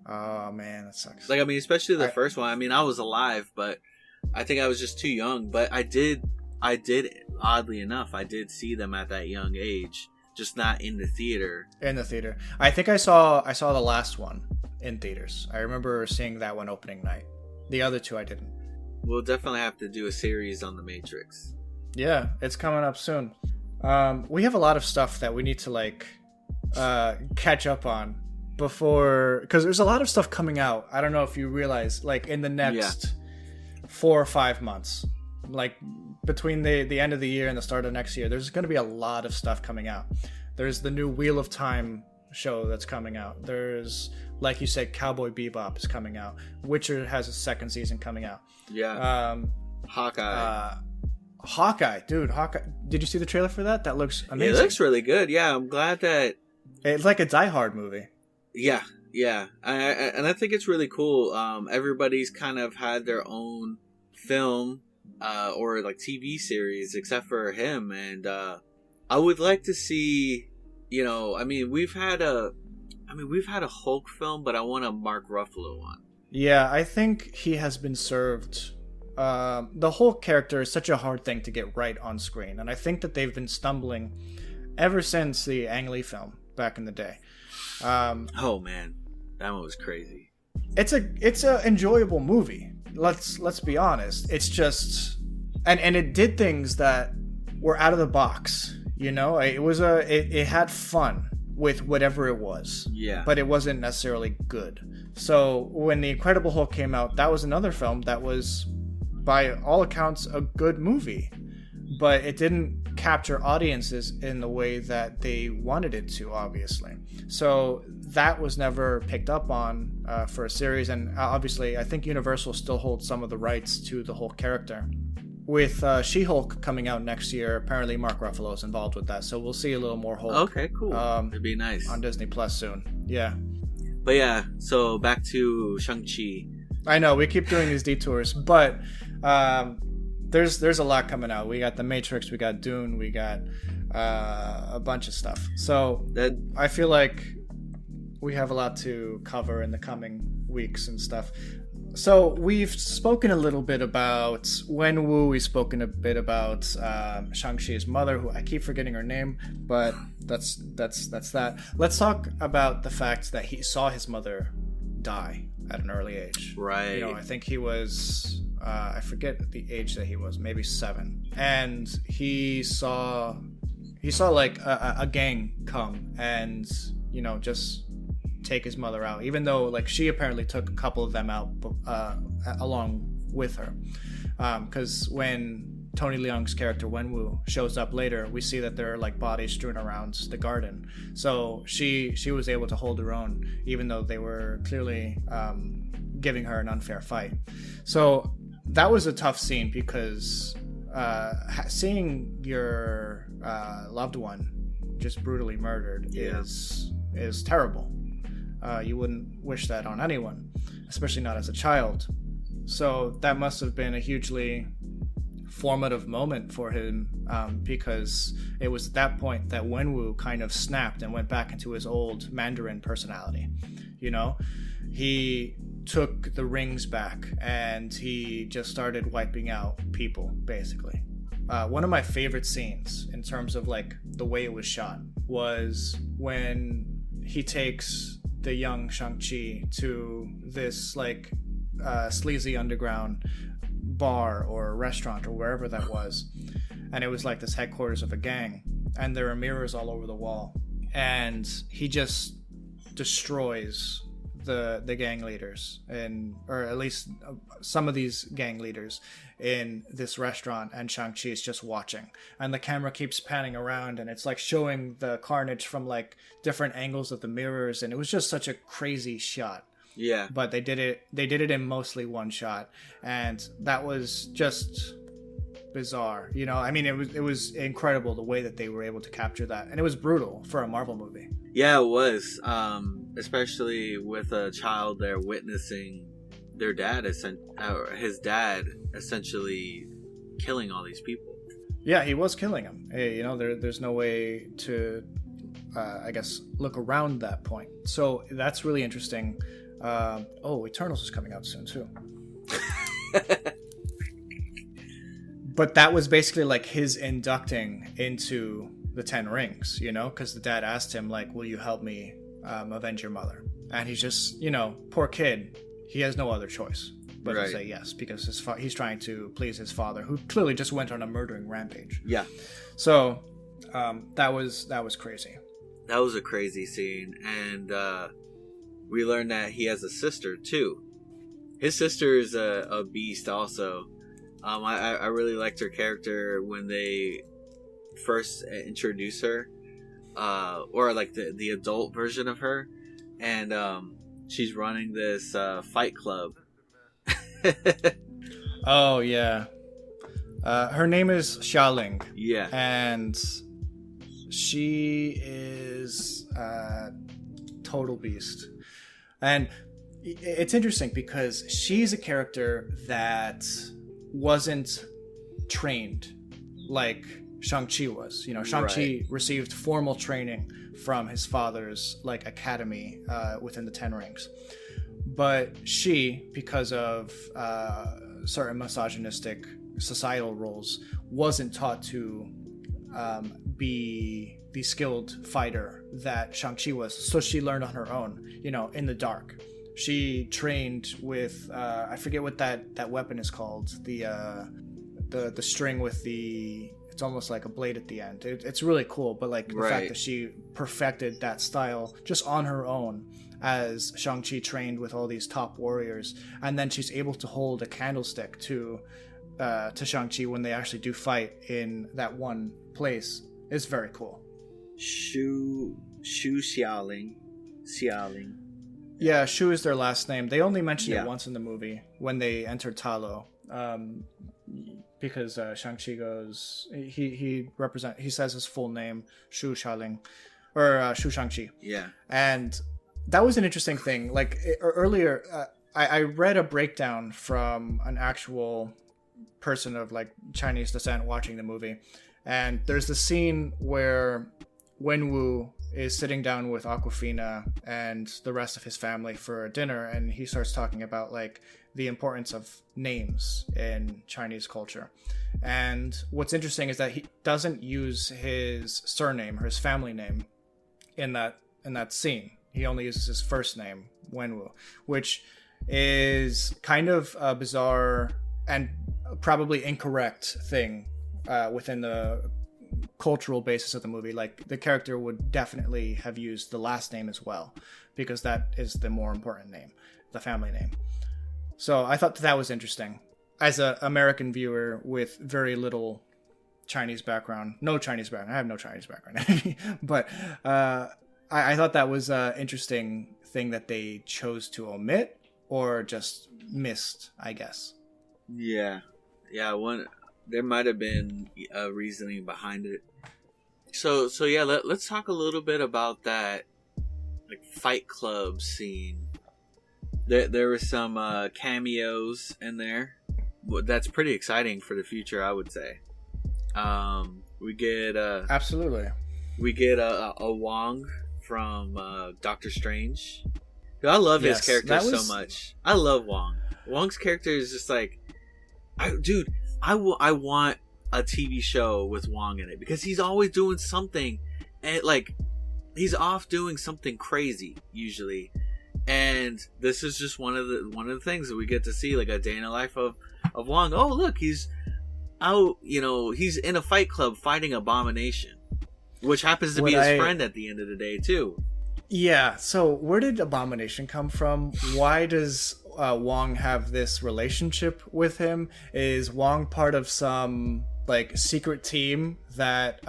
Oh man, that sucks. Like, I mean, especially the first one. I mean, I was alive, but I think I was just too young. But I did, oddly enough, I did see them at that young age, just not in the theater. In the theater. I think I saw the last one in theaters. I remember seeing that one opening night. The other two I didn't. We'll definitely have to do a series on The Matrix. Yeah, it's coming up soon. We have a lot of stuff that we need to like catch up on before, because there's a lot of stuff coming out. I don't know if you realize, like in the next 4 or 5 months, like between the end of the year and the start of next year, there's going to be a lot of stuff coming out. There's the new Wheel of Time show that's coming out. There's, like you said, Cowboy Bebop is coming out. Witcher has a second season coming out. Yeah. Hawkeye, dude. Hawkeye. Did you see the trailer for that? That looks amazing. It looks really good. Yeah, I'm glad that it's like a Die Hard movie. Yeah. And I think it's really cool. Everybody's kind of had their own film or like TV series except for him, and I would like to see, you know, I mean, we've had a Hulk film, but I want a Mark Ruffalo one. Yeah, I think he has been served. The Hulk character is such a hard thing to get right on screen, and I think that they've been stumbling ever since the Ang Lee film back in the day. Oh man, that one was crazy. It's a enjoyable movie. Let's be honest. It's just and it did things that were out of the box. You know, it had fun with whatever it was. Yeah. But it wasn't necessarily good. So when The Incredible Hulk came out, that was another film that was, by all accounts, a good movie. But it didn't capture audiences in the way that they wanted it to, obviously. So that was never picked up on for a series. And obviously, I think Universal still holds some of the rights to the Hulk character. With She-Hulk coming out next year, apparently Mark Ruffalo is involved with that. So we'll see a little more Hulk. Okay, cool. It'd be nice. On Disney Plus soon. Yeah. But yeah, so back to Shang-Chi. I know, we keep doing these detours, but there's a lot coming out. We got The Matrix, we got Dune, we got a bunch of stuff. So I feel like we have a lot to cover in the coming weeks and stuff. So we've spoken a little bit about Wenwu. We've spoken a bit about Shang-Chi's mother, who I keep forgetting her name, but that's that. Let's talk about the fact that he saw his mother die at an early age. Right. You know, I think he was I forget the age that he was, maybe 7, and he saw like a gang come and, you know, just take his mother out, even though like she apparently took a couple of them out along with her, because when Tony Leung's character Wenwu shows up later, we see that there are like bodies strewn around the garden. So she was able to hold her own, even though they were clearly giving her an unfair fight. So that was a tough scene, because seeing your loved one just brutally murdered is terrible. You wouldn't wish that on anyone, especially not as a child. So that must have been a hugely formative moment for him, because it was at that point that Wenwu kind of snapped and went back into his old Mandarin personality. You know, he took the rings back and he just started wiping out people, basically. One of my favorite scenes in terms of like the way it was shot was when he takes the young Shang-Chi to this like sleazy underground bar or restaurant or wherever that was, and it was like this headquarters of a gang, and there are mirrors all over the wall, and he just destroys the gang leaders, or at least some of these gang leaders in this restaurant, and Shang-Chi is just watching, and the camera keeps panning around, and it's like showing the carnage from like different angles of the mirrors, and it was just such a crazy shot. Yeah. But they did it in mostly one shot, and that was just bizarre. You know, I mean, it was incredible the way that they were able to capture that, and it was brutal for a Marvel movie. Yeah, it was, especially with a child there witnessing their dad, his dad, essentially killing all these people. Yeah, he was killing them. You know, there's no way to, I guess, look around that point. So that's really interesting. Eternals is coming out soon too. But that was basically like his inducting into the Ten Rings, you know, because the dad asked him, like, will you help me avenge your mother? And he's just, you know, poor kid, he has no other choice but to say yes, because he's trying to please his father, who clearly just went on a murdering rampage. Yeah. So that was crazy. That was a crazy scene. And we learned that he has a sister too. His sister is a beast also. I really liked her character when they first introduced her, or like the adult version of her, and she's running this fight club. Oh yeah, her name is Xialing. Yeah, and she is total beast. And it's interesting because she's a character that wasn't trained like Shang-Chi was. You know, Shang-Chi received formal training from his father's like academy within the Ten Rings. But she, because of certain misogynistic societal roles, wasn't taught to be the skilled fighter that Shang-Chi was. So she learned on her own, you know, in the dark. She trained with I forget what that weapon is called. The string with the, it's almost like a blade at the end. It's really cool, but like the fact that she perfected that style just on her own, as Shang-Chi trained with all these top warriors, and then she's able to hold a candlestick to Shang-Chi when they actually do fight in that one place, is very cool. Shu Xiaoling. Yeah, Shu is their last name. They only mention it once in the movie when they enter Talo, because Shang-Chi goes, he says his full name, Shu Xiaoling, or Shu Shang-Chi. Yeah, and that was an interesting thing. Like earlier, I read a breakdown from an actual person of like Chinese descent watching the movie, and there's the scene where Wenwu is sitting down with Awkwafina and the rest of his family for dinner, and he starts talking about like the importance of names in Chinese culture. And what's interesting is that he doesn't use his surname or his family name in that scene. He only uses his first name, Wenwu, which is kind of a bizarre and probably incorrect thing within the cultural basis of the movie. Like, the character would definitely have used the last name as well, because that is the more important name, the family name. So I thought that was interesting. As an American viewer with very little Chinese background, no Chinese background, I have no Chinese background, but I thought that was an interesting thing that they chose to omit or just missed, I guess. Yeah. There might have been a reasoning behind it. So yeah, let's talk a little bit about that, like, Fight Club scene. There were some cameos in there. That's pretty exciting for the future, I would say. We get absolutely. We get a Wong from Doctor Strange. Dude, I love his character so much. I love Wong. Wong's character is just like, I want a TV show with Wong in it, because he's always doing something, and like, he's off doing something crazy usually. And this is just one of the things that we get to see, like a day in the life of Wong. Oh, look, he's out, he's in a fight club fighting Abomination, which happens to be his friend at the end of the day too. Yeah, so where did Abomination come from? Why does Wong have this relationship with him? Is Wong part of some like secret team that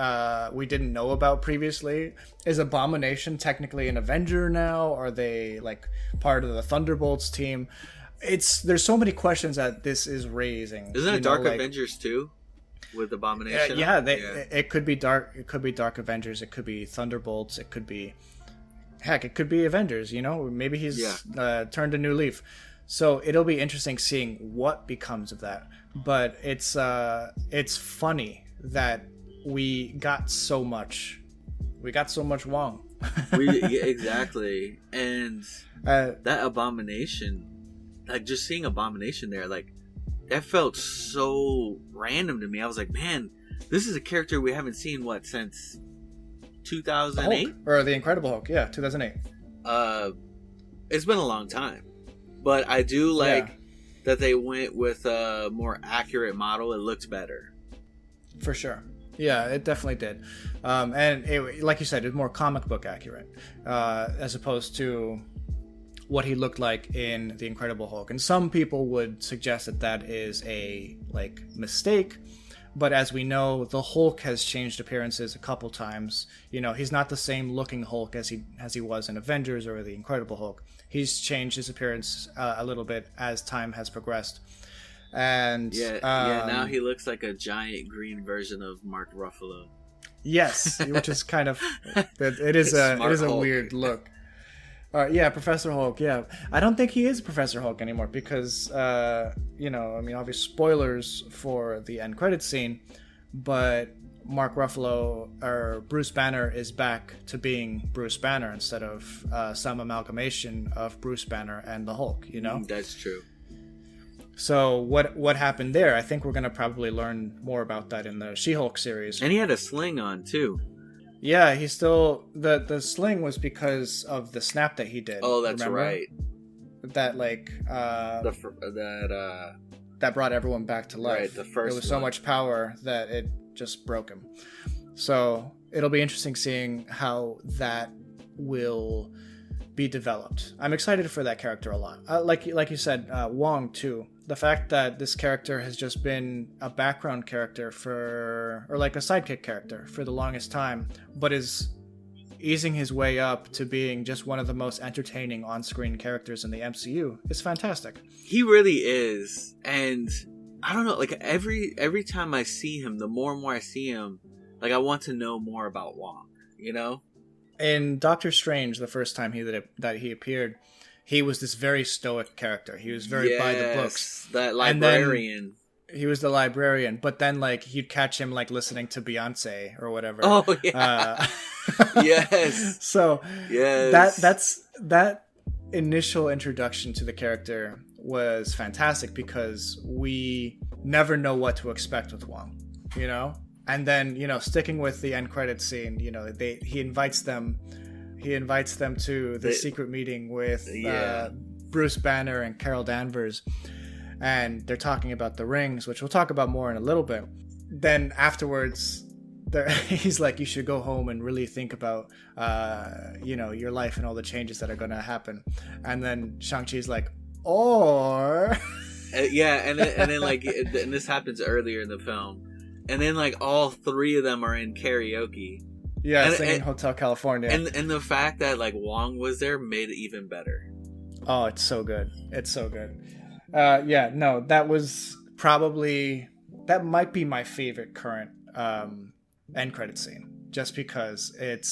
we didn't know about previously? Is Abomination technically an Avenger now? Are they like part of the Thunderbolts team? There's so many questions that this is raising. Isn't it Dark Avengers too? With Abomination? It could be Dark. It could be Dark Avengers. It could be Thunderbolts. It could be, heck, it could be Avengers. Maybe he's turned a new leaf. So it'll be interesting seeing what becomes of that. But it's funny that we got so much Wong. Yeah, exactly. And that Abomination, like just seeing Abomination there, like that felt so random to me. I was like, man, this is a character we haven't seen since 2008 or the Incredible Hulk. Yeah, 2008. It's been a long time, but I do like that they went with a more accurate model. It looks better for sure. Yeah, it definitely did. And it, like you said, it's more comic book accurate as opposed to what he looked like in The Incredible Hulk. And some people would suggest that that is a mistake. But as we know, the Hulk has changed appearances a couple times. You know, he's not the same looking Hulk as he was in Avengers or The Incredible Hulk. He's changed his appearance a little bit as time has progressed. And now he looks like a giant green version of Mark Ruffalo. Yes, which is kind of it is a weird look. Professor Hulk. Yeah, I don't think he is Professor Hulk anymore because obvious spoilers for the end credits scene, but Mark Ruffalo or Bruce Banner is back to being Bruce Banner instead of some amalgamation of Bruce Banner and the Hulk. You know, that's true. So what happened there? I think we're going to probably learn more about that in the She-Hulk series. And he had a sling on too. Yeah, he still the sling was because of the snap that he did. Oh, that's remember? right. That that brought everyone back to life. Right, the first. There was so much power that it just broke him. So it'll be interesting seeing how that will be developed. I'm excited for that character a lot. Like you said, Wong too. The fact that this character has just been a background character or like a sidekick character for the longest time, but is easing his way up to being just one of the most entertaining on-screen characters in the MCU is fantastic. He really is. And I don't know, like every time I see him, the more and more I see him, like I want to know more about Wong, you know? In Doctor Strange, the first time that he appeared, he was this very stoic character. He was very by the books. That librarian. He was the librarian, but then you'd catch him listening to Beyonce or whatever. Oh yeah. Yes. So yes. that initial introduction to the character was fantastic because we never know what to expect with Wong, you know? And then, sticking with the end credits scene, he invites them to the secret meeting with Bruce Banner and Carol Danvers. And they're talking about the rings, which we'll talk about more in a little bit. Then afterwards, he's like, you should go home and really think about, your life and all the changes that are going to happen. And then Shang-Chi's like, or... and then this happens earlier in the film. And then all three of them are in karaoke. Yeah, singing Hotel California. And the fact that Wong was there made it even better. Oh, it's so good. It's so good. That might be my favorite current end credit scene, just because it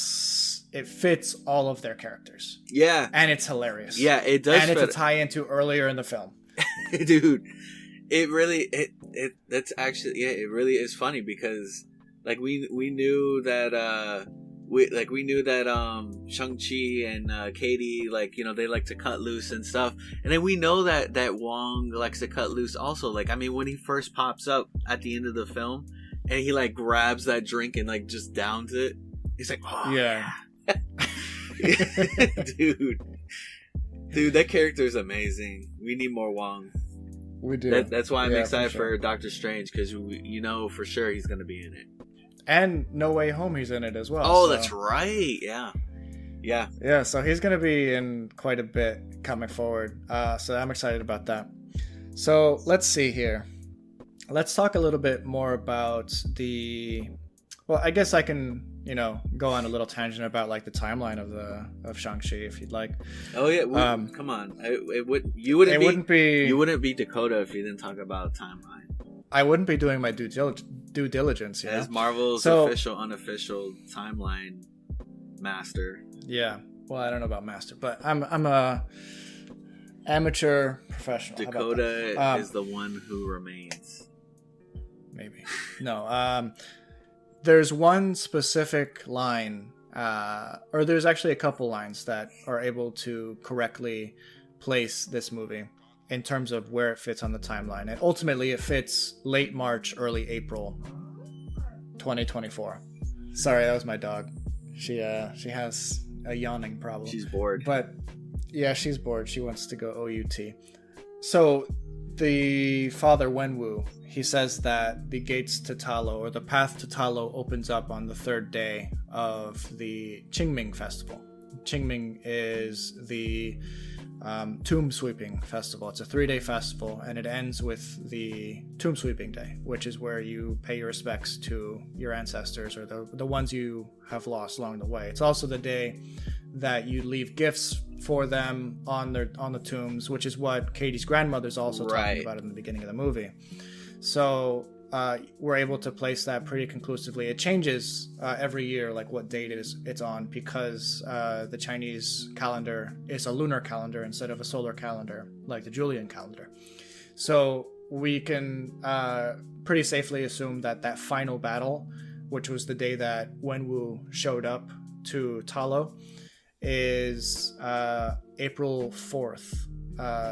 fits all of their characters. Yeah. And it's hilarious. Yeah, it does. And it's a tie into earlier in the film. Dude, it really that's actually it really is funny because we knew that we knew that Shang-Chi and Katie they like to cut loose and stuff, and then we know that Wong likes to cut loose also. When he first pops up at the end of the film and he grabs that drink and just downs it, he's like, oh yeah. Dude, that character is amazing. We need more Wong. We do. That's why I'm excited for Doctor Strange, because for sure he's going to be in it. And No Way Home, he's in it as well. Oh, so. That's right. Yeah. Yeah, so he's going to be in quite a bit coming forward. So I'm excited about that. So let's see here. Let's talk a little bit more about well, I guess I can, go on a little tangent about the timeline of Shang-Chi if you'd like. Oh yeah, come on. You wouldn't be Dakota if you didn't talk about timeline. I wouldn't be doing my due diligence, as Marvel's official, unofficial timeline master. Yeah. Well, I don't know about master, but I'm a amateur professional. Dakota is the one who remains. Maybe. No. There's one specific line or there's actually a couple lines that are able to correctly place this movie in terms of where it fits on the timeline. And ultimately, it fits late March, early April 2024. Sorry, that was my dog. She has a yawning problem. She's bored. But yeah, she's bored. She wants to go OUT. So the father Wenwu, he says that the gates to Talo, or the path to Talo, opens up on the third day of the Qingming festival. Qingming is the tomb sweeping festival. It's a 3-day festival, and it ends with the tomb sweeping day, which is where you pay your respects to your ancestors, or the ones you have lost along the way. It's also the day that you leave gifts for them on the tombs, which is what Katie's grandmother's also talking about in the beginning of the movie. So we're able to place that pretty conclusively. It changes every year, like what date it's on, because the Chinese calendar is a lunar calendar instead of a solar calendar, like the Julian calendar. So we can pretty safely assume that final battle, which was the day that Wenwu showed up to Talo, is April 4th,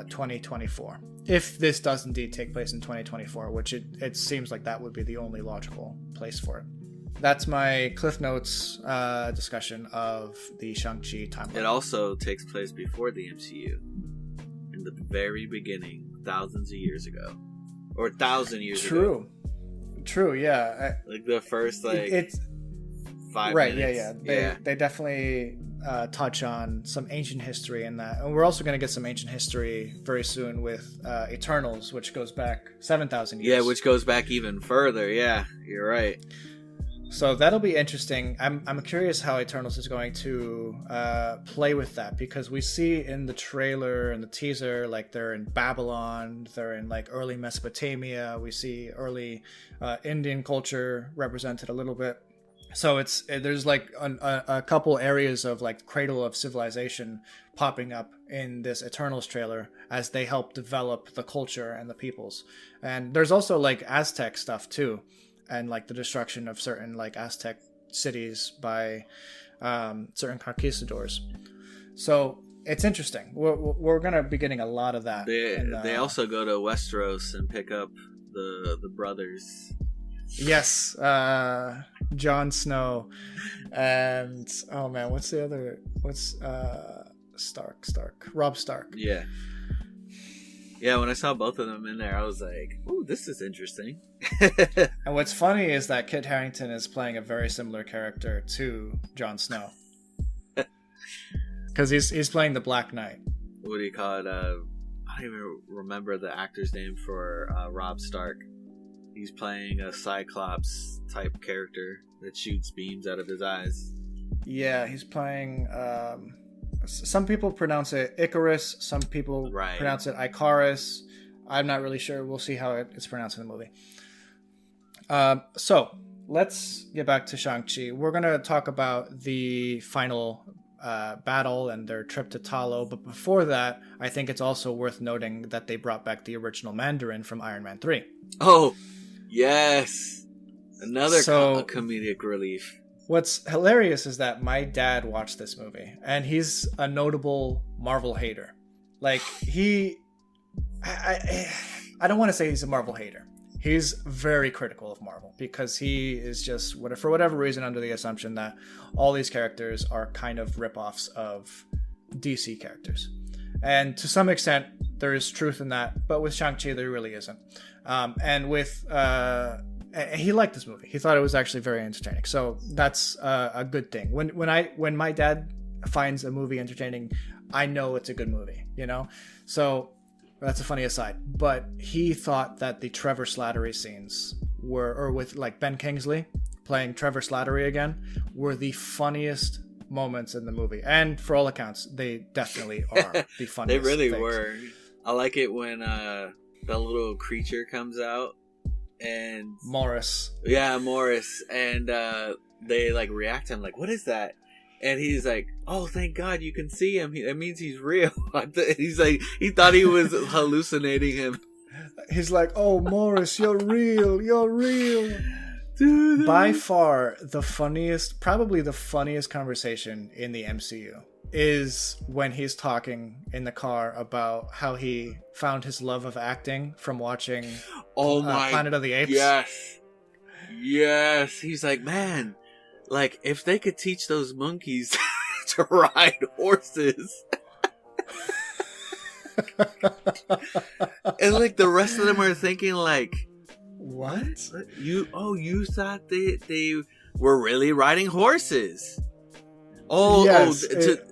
2024. If this does indeed take place in 2024, which it seems like that would be the only logical place for it. That's my Cliff Notes discussion of the Shang-Chi timeline. It also takes place before the MCU, in the very beginning, thousands of years ago, or 1,000 years ago. True, yeah. Like the first, it's 5 right, minutes. They definitely touch on some ancient history in that, and we're also going to get some ancient history very soon with Eternals, which goes back 7,000 years. Yeah, which goes back even further. Yeah, you're right. So that'll be interesting. I'm curious how Eternals is going to play with that, because we see in the trailer and the teaser, like, they're in Babylon, they're in like early Mesopotamia. We see early Indian culture represented a little bit. So there's like a couple areas of like cradle of civilization popping up in this Eternals trailer as they help develop the culture and the peoples. And there's also like Aztec stuff too, and like the destruction of certain like Aztec cities by certain conquistadors. So it's interesting. We're gonna be getting a lot of that. They also go to Westeros and pick up the brothers. Yes, Jon Snow, and oh man, what's the other? Robb Stark. Yeah. When I saw both of them in there, I was like, "Ooh, this is interesting." And what's funny is that Kit Harington is playing a very similar character to Jon Snow, because he's playing the Black Knight. What do you call it? I don't even remember the actor's name for Robb Stark. He's playing a Cyclops type character that shoots beams out of his eyes. Yeah, he's playing. Some people pronounce it Icarus. Some people pronounce it Icarus. I'm not really sure. We'll see how it's pronounced in the movie. So let's get back to Shang-Chi. We're going to talk about the final battle and their trip to Talo. But before that, I think it's also worth noting that they brought back the original Mandarin from Iron Man 3. Oh, yes. Another comedic relief. What's hilarious is that my dad watched this movie, and he's a notable Marvel hater. Like, I don't want to say he's a Marvel hater. He's very critical of Marvel because he is just, for whatever reason, under the assumption that all these characters are kind of ripoffs of DC characters. And to some extent, there is truth in that, but with Shang-Chi, there really isn't. And with... he liked this movie. He thought it was actually very entertaining. So that's a good thing. When my dad finds a movie entertaining, I know it's a good movie, you know? So that's a funny aside. But he thought that the Trevor Slattery scenes with like Ben Kingsley playing Trevor Slattery again, were the funniest moments in the movie. And for all accounts, they definitely are the funniest. They really things. were. I like it when the little creature comes out. And Morris, and they like react to him like, what is that? And he's like, oh, thank God you can see him. That means he's real. He's like, he thought he was hallucinating him. He's like, oh, Morris, you're real. Dude. By far probably the funniest conversation in the MCU is when he's talking in the car about how he found his love of acting from watching Planet of the Apes. Yes. He's like, man, like, if they could teach those monkeys to ride horses. And like the rest of them are thinking like, what? You thought they were really riding horses? Yes,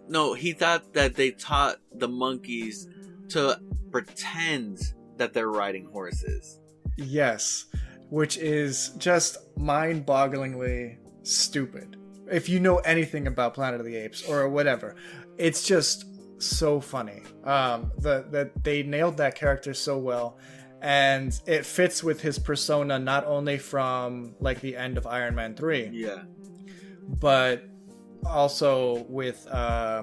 No, he thought that they taught the monkeys to pretend that they're riding horses. Yes, which is just mind-bogglingly stupid. If you know anything about Planet of the Apes or whatever, it's just so funny. They nailed that character so well, and it fits with his persona not only from like the end of Iron Man 3, but also with I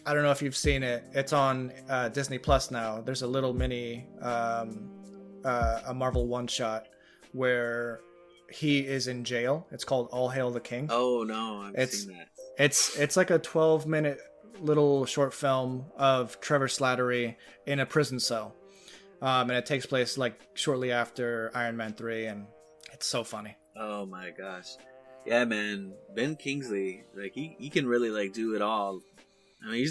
don't know if you've seen it. It's on Disney Plus now. There's a little mini a Marvel one-shot where he is in jail. It's called All Hail the King. Oh no, I've seen that. It's like a 12-minute little short film of Trevor Slattery in a prison cell, and it takes place like shortly after Iron Man 3, and it's so funny. Oh my gosh, yeah, man, Ben Kingsley, like he can really like do it all. I mean,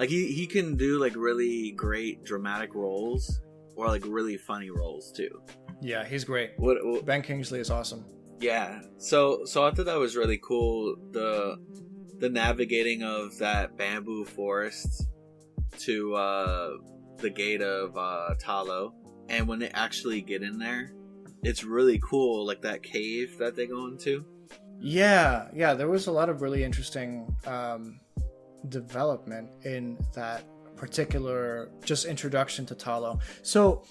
he can do like really great dramatic roles or like really funny roles too. Yeah, he's great. What Ben Kingsley is awesome. Yeah, so I thought that was really cool. The navigating of that bamboo forest to the gate of Talo, and when they actually get in there, it's really cool. Like that cave that they go into. Yeah, there was a lot of really interesting development in that particular just introduction to Talo. So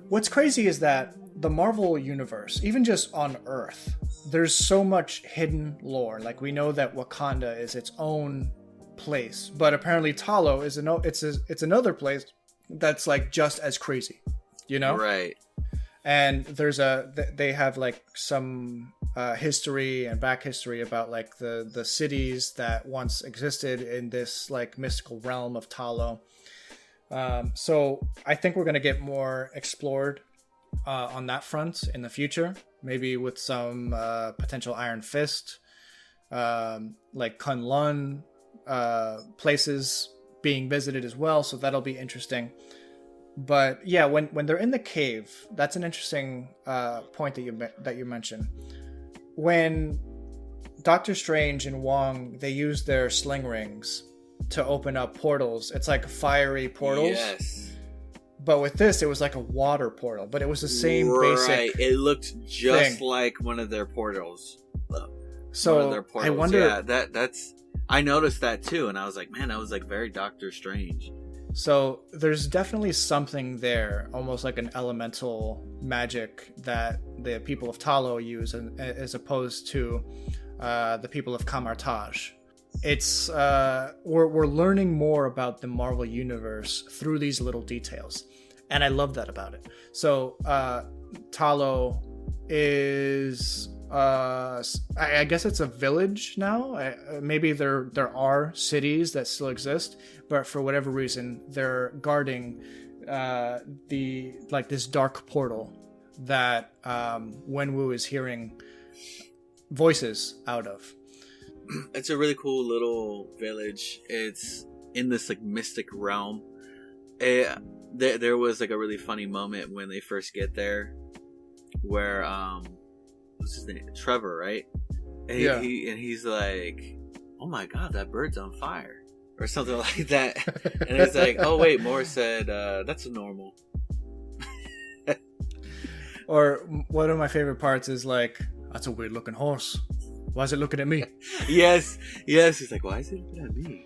what's crazy is that the Marvel universe, even just on Earth, there's so much hidden lore. Like we know that Wakanda is its own place, but apparently Talo is it's another place that's like just as crazy, you know? Right. And they have like some history and back history about like the cities that once existed in this like mystical realm of Talo. So I think we're going to get more explored on that front in the future, maybe with some potential Iron Fist, like Kunlun places being visited as well. So that'll be interesting. But yeah, when they're in the cave, that's an interesting point that you mentioned. When Doctor Strange and Wong, they use their sling rings to open up portals. It's like fiery portals. Yes. But with this, it was like a water portal, but it was the same basic. Right. It looked just like one of their portals. So one of their portals. I wonder. Yeah, that's. I noticed that too, and I was like, man, that was like very Doctor Strange. So there's definitely something there, almost like an elemental magic that the people of Talo use, as opposed to the people of Kamartaj. It's we're learning more about the Marvel universe through these little details, and I love that about it. So Talo is I guess it's a village now. Maybe there are cities that still exist, but for whatever reason they're guarding this dark portal that Wenwu is hearing voices out of. It's a really cool little village. It's in this like mystic realm. There was like a really funny moment when they first get there, where what's his name? Trevor, right? And he's like, "Oh my god, that bird's on fire," or something like that. And it's like, "Oh wait," Moore said, "That's normal." Or one of my favorite parts is like, "That's a weird looking horse. Why is it looking at me?" Yes. He's like, "Why is it looking at me?"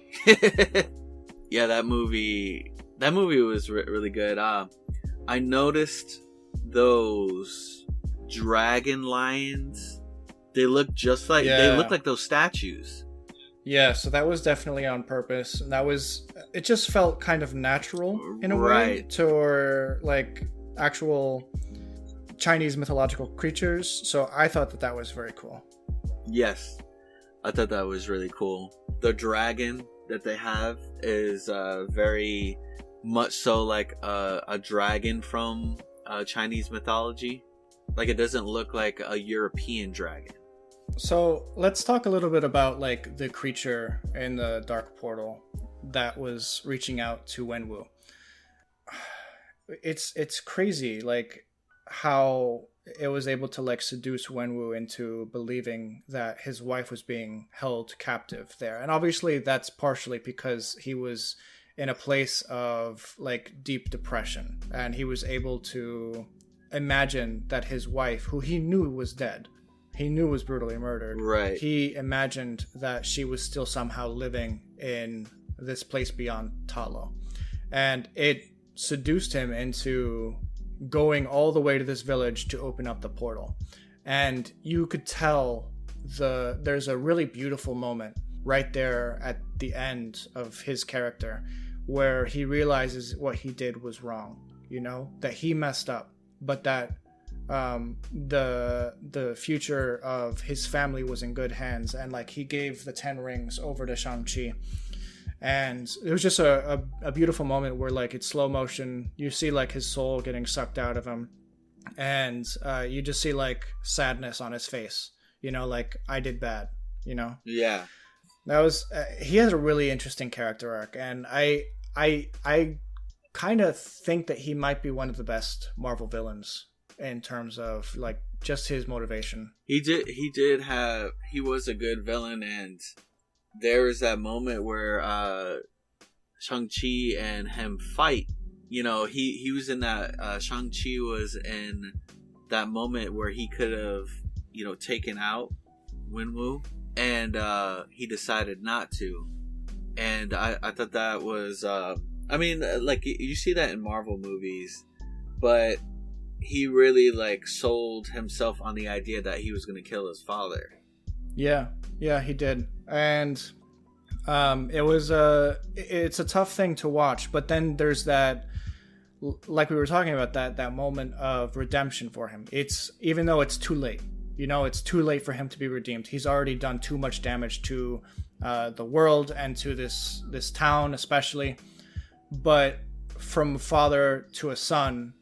Yeah, that movie was really good. I noticed those dragon lions. They look just like they look like those statues. Yeah, so that was definitely on purpose. And it just felt kind of natural in a way to like actual Chinese mythological creatures. So I thought that was very cool. Yes, I thought that was really cool. The dragon that they have is very much so like a dragon from Chinese mythology. Like, it doesn't look like a European dragon. So let's talk a little bit about like the creature in the dark portal that was reaching out to Wenwu. It's crazy, like how it was able to like seduce Wenwu into believing that his wife was being held captive there. And obviously that's partially because he was in a place of like deep depression, and he was able to imagine that his wife, who he knew was dead, he knew was brutally murdered. Right. He imagined that she was still somehow living in this place beyond Talo. And it seduced him into going all the way to this village to open up the portal. And you could tell there's a really beautiful moment right there at the end of his character where he realizes what he did was wrong, you know, that he messed up, but that the future of his family was in good hands. And like, he gave the 10 rings over to Shang-Chi. And it was just a beautiful moment where like it's slow motion. You see like his soul getting sucked out of him. And you just see like sadness on his face. You know, like, I did bad, you know? Yeah. That was... he has a really interesting character arc. And I kind of think that he might be one of the best Marvel villains in terms of like just his motivation. He was a good villain, and there was that moment where Shang-Chi and him fight. You know, he was in that Shang-Chi was in that moment where he could have, you know, taken out Wenwu, and he decided not to. And I thought that was I mean, like, you see that in Marvel movies, but he really like sold himself on the idea that he was going to kill his father. Yeah, he did. And it's a tough thing to watch, but then there's that, like we were talking about, that moment of redemption for him. It's, even though it's too late, you know, it's too late for him to be redeemed. He's already done too much damage to the world and to this town especially. But from father to a son,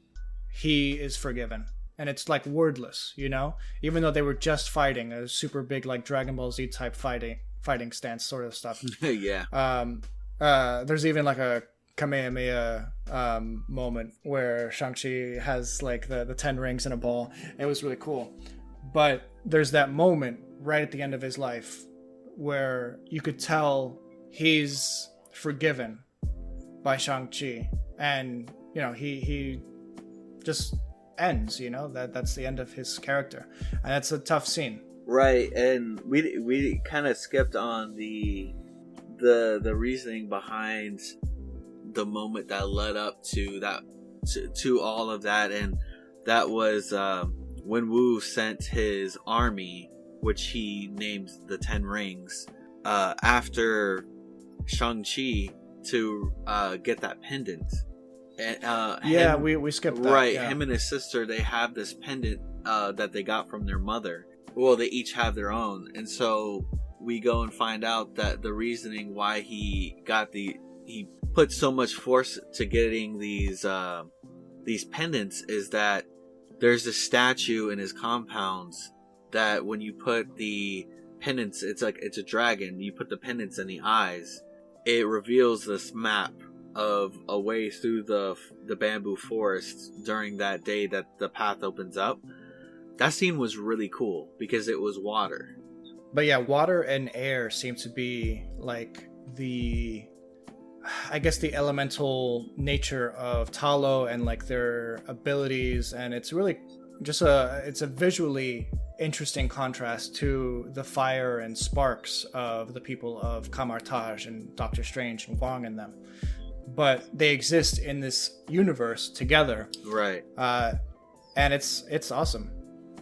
he is forgiven. And it's like wordless, you know? Even though they were just fighting a super big like Dragon Ball Z type fighting stance sort of stuff. Yeah. There's even like a Kamehameha moment where Shang-Chi has like the 10 rings in a ball. It was really cool. But there's that moment right at the end of his life where you could tell he's forgiven by Shang-Chi. And, you know, he just ends, you know, that's the end of his character, and that's a tough scene. Right. And we kind of skipped on the reasoning behind the moment that led up to that, to all of that, and that was when Wu sent his army, which he named the 10 Rings, after Shang-Chi to get that pendant. And, we skipped that. Right, yeah. Him and his sister, they have this pendant that they got from their mother. Well, they each have their own, and so we go and find out that the reasoning why he put so much force to getting these pendants is that there's a statue in his compounds that when you put the pendants, it's a dragon. You put the pendants in the eyes, it reveals this map of a way through the bamboo forest during that day that the path opens up. That scene was really cool because it was water. But yeah, water and air seem to be like the elemental nature of Talo and like their abilities, and it's really just it's a visually interesting contrast to the fire and sparks of the people of Kamartaj and Doctor Strange and Wong and them. But they exist in this universe together, right? And it's awesome.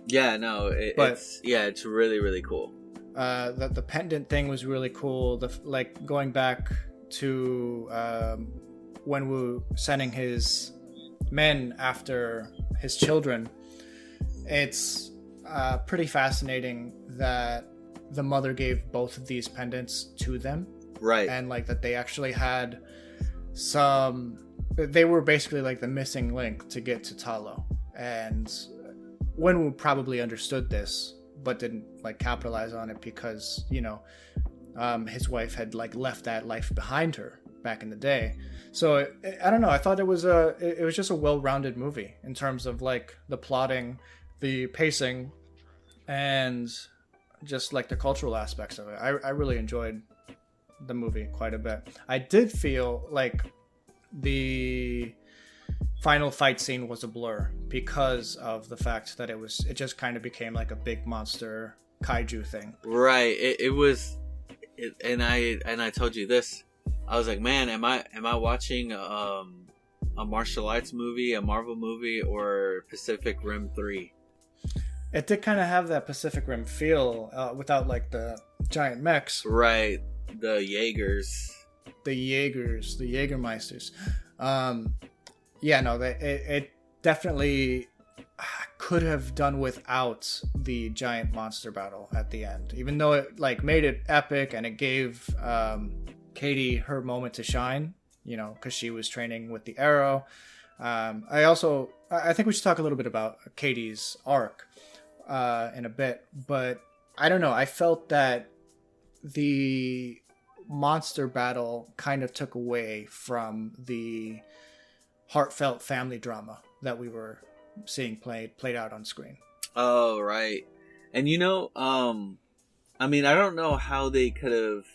Yeah, no, it's really, really cool. The pendant thing was really cool. Like going back to Wenwu sending his men after his children, it's pretty fascinating that the mother gave both of these pendants to them. Right. And like that they actually had they were basically like the missing link to get to Talo. And Wenwu probably understood this, but didn't like capitalize on it because, you know, his wife had like left that life behind her back in the day. So I don't know. I thought it was just a well-rounded movie in terms of like the plotting, the pacing, and just like the cultural aspects of it. I really enjoyed the movie quite a bit. I did feel like the final fight scene was a blur because of the fact that it just kind of became like a big monster kaiju thing. Right. And I told you this. I was like, man, am I watching a martial arts movie, a Marvel movie, or Pacific Rim 3? It did kind of have that Pacific Rim feel without like the giant mechs. Right. The Jaegers. The Jägermeisters. Yeah, no, it definitely could have done without the giant monster battle at the end, even though it like made it epic and it gave Katie her moment to shine, you know, because she was training with the arrow. I think we should talk a little bit about Katie's arc in a bit, but I don't know. I felt that the monster battle kind of took away from the heartfelt family drama that we were seeing played out on screen. Oh, right. And you know, I mean, I don't know how they could have.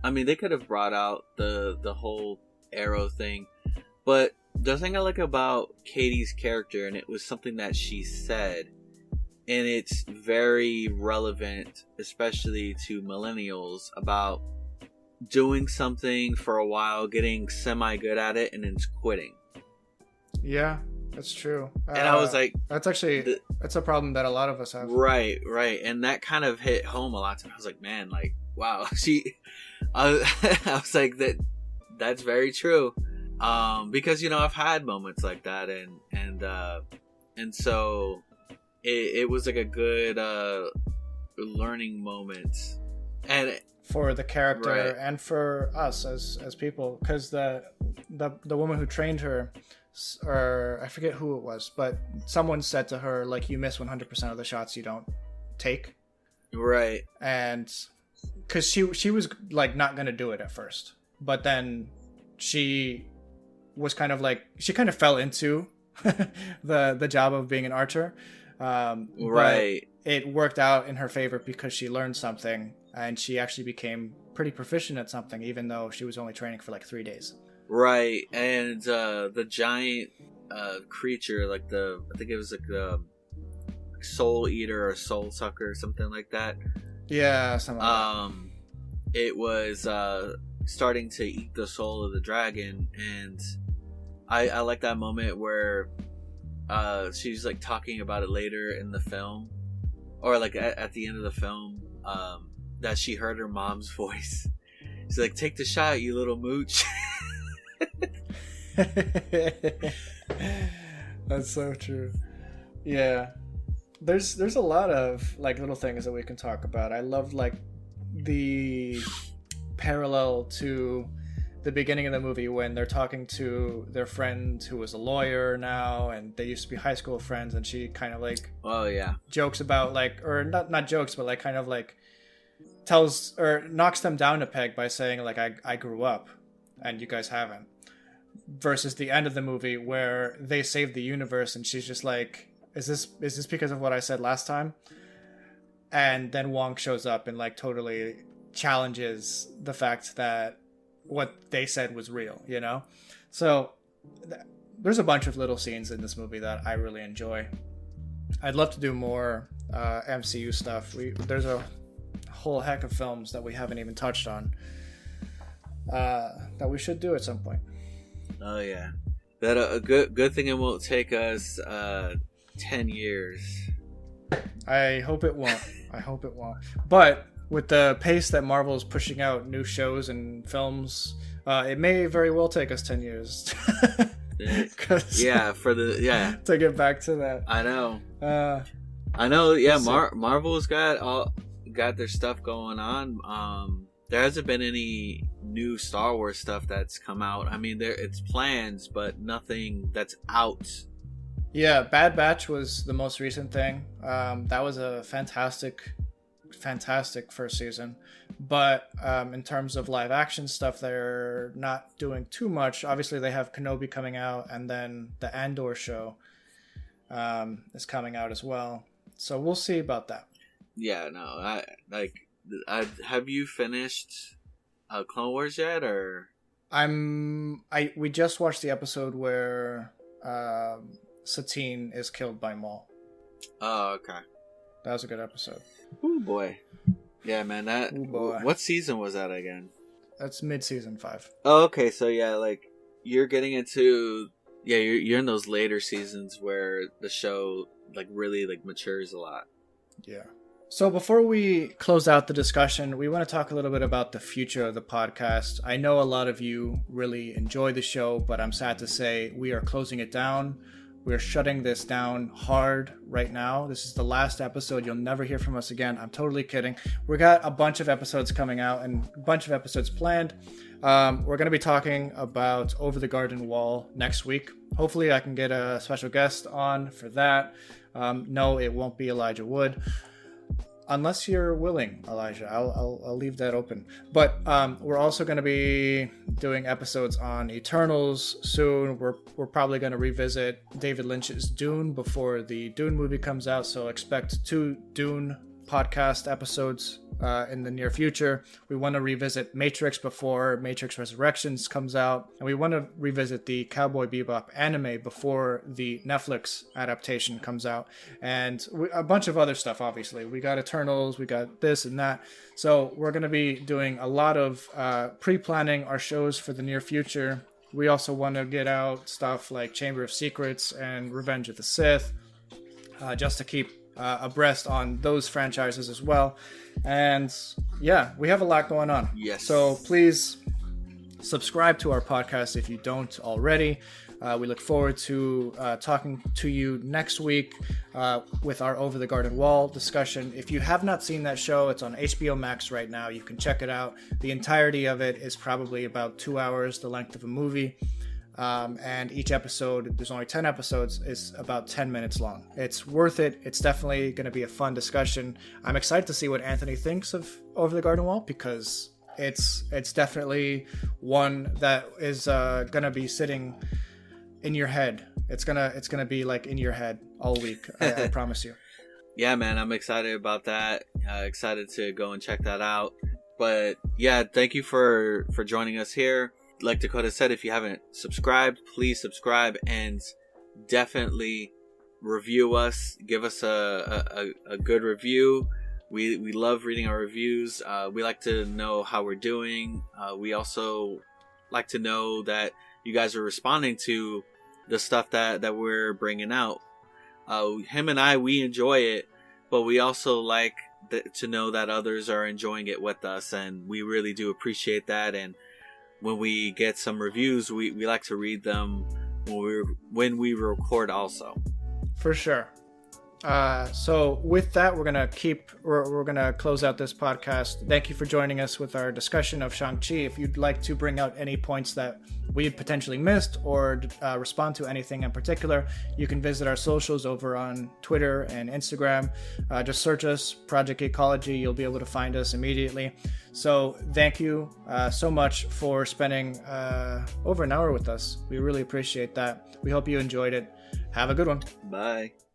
I mean, they could have brought out the whole arrow thing, but the thing I like about Katie's character, and it was something that she said, and it's very relevant, especially to millennials, about doing something for a while, getting semi good at it, and then quitting. Yeah, that's true. And I was like, that's actually that's a problem that a lot of us have. Right, and that kind of hit home a lot to me. I was like, man, like, wow, I was like, that's very true. Because, you know, I've had moments like that, and so it was like a good learning moment, and for the character, right, and for us as people, because the woman who trained her, or I forget who it was, but someone said to her, like, you miss 100% of the shots you don't take. Right. And because she was like not gonna do it at first, but then she was kind of like, she kind of fell into the job of being an archer. Right. But it worked out in her favor because she learned something, and she actually became pretty proficient at something, even though she was only training for like 3 days. Right. And the giant creature, like I think it was like the soul eater or soul sucker or something like that. Yeah, something like that. It was starting to eat the soul of the dragon, and I like that moment where she's like talking about it later in the film, or like at the end of the film, that she heard her mom's voice. She's like, "Take the shot, you little mooch." That's so true. Yeah, there's a lot of like little things that we can talk about. I loved like the parallel to the beginning of the movie when they're talking to their friend who was a lawyer now, and they used to be high school friends, and she kind of like, oh yeah, jokes about like, or not jokes, but like kind of like tells or knocks them down a peg by saying like, I grew up and you guys haven't, versus the end of the movie where they save the universe and she's just like, is this because of what I said last time? And then Wong shows up and like totally challenges the fact that what they said was real, you know? So there's a bunch of little scenes in this movie that I really enjoy. I'd love to do more MCU stuff. There's a whole heck of films that we haven't even touched on that we should do at some point. Oh yeah, that a good thing it won't take us 10 years. I hope it won't. I hope it won't. But with the pace that Marvel is pushing out new shows and films, it may very well take us 10 years. Yeah, to get back to that. I know. I know. Yeah, Marvel's got their stuff going on. There hasn't been any new Star Wars stuff that's come out. I mean, it's plans, but nothing that's out. Yeah, Bad Batch was the most recent thing. That was a fantastic first season. But in terms of live action stuff, they're not doing too much. Obviously, they have Kenobi coming out, and then the Andor show is coming out as well. So we'll see about that. Yeah, no, have you finished Clone Wars yet, or? We just watched the episode where Satine is killed by Maul. Oh, okay. That was a good episode. Oh boy. Yeah, man. What season was that again? That's mid-season 5. Oh, okay. So yeah, like you're getting into you're in those later seasons where the show like really like matures a lot. Yeah. So before we close out the discussion, we want to talk a little bit about the future of the podcast. I know a lot of you really enjoy the show, but I'm sad to say we are closing it down. We're shutting this down hard right now. This is the last episode. You'll never hear from us again. I'm totally kidding. We got a bunch of episodes coming out and a bunch of episodes planned. We're going to be talking about Over the Garden Wall next week. Hopefully I can get a special guest on for that. No, it won't be Elijah Wood. Unless you're willing, Elijah, I'll leave that open. But we're also going to be doing episodes on Eternals soon. We're probably going to revisit David Lynch's Dune before the Dune movie comes out. So expect 2 Dune podcast episodes in the near future. We want to revisit Matrix before Matrix Resurrections comes out, and we want to revisit the Cowboy Bebop anime before the Netflix adaptation comes out, and a bunch of other stuff. Obviously, we got Eternals, we got this and that. So we're going to be doing a lot of pre-planning our shows for the near future. We also want to get out stuff like Chamber of Secrets and Revenge of the Sith, just to keep abreast on those franchises as well. And yeah, we have a lot going on. Yes. So please subscribe to our podcast if you don't already. We look forward to talking to you next week with our Over the Garden Wall discussion. If you have not seen that show, it's on HBO Max right now. You can check it out. The entirety of it is probably about 2 hours, the length of a movie. And each episode, there's only 10 episodes, is about 10 minutes long. It's worth it. It's definitely going to be a fun discussion. I'm excited to see what Anthony thinks of Over the Garden Wall, because it's definitely one that is going to be sitting in your head. It's gonna be like in your head all week. I promise you. Yeah, man, I'm excited about that. Excited to go and check that out. But yeah, thank you for joining us here. Like Dakota said, if you haven't subscribed, please subscribe and definitely review us. Give us a good review. We love reading our reviews. We like to know how we're doing. We also like to know that you guys are responding to the stuff that we're bringing out. Him and I, we enjoy it, but we also like to know that others are enjoying it with us, and we really do appreciate that. And when we get some reviews, we like to read them when we record also. For sure. So with that, we're gonna close out this podcast. Thank you for joining us with our discussion of Shang-Chi. If you'd like to bring out any points that we potentially missed or respond to anything in particular, you can visit our socials over on Twitter and Instagram. Just search us, Project Ecology. You'll be able to find us immediately. So thank you so much for spending over an hour with us. We really appreciate that. We hope you enjoyed it. Have a good one. Bye.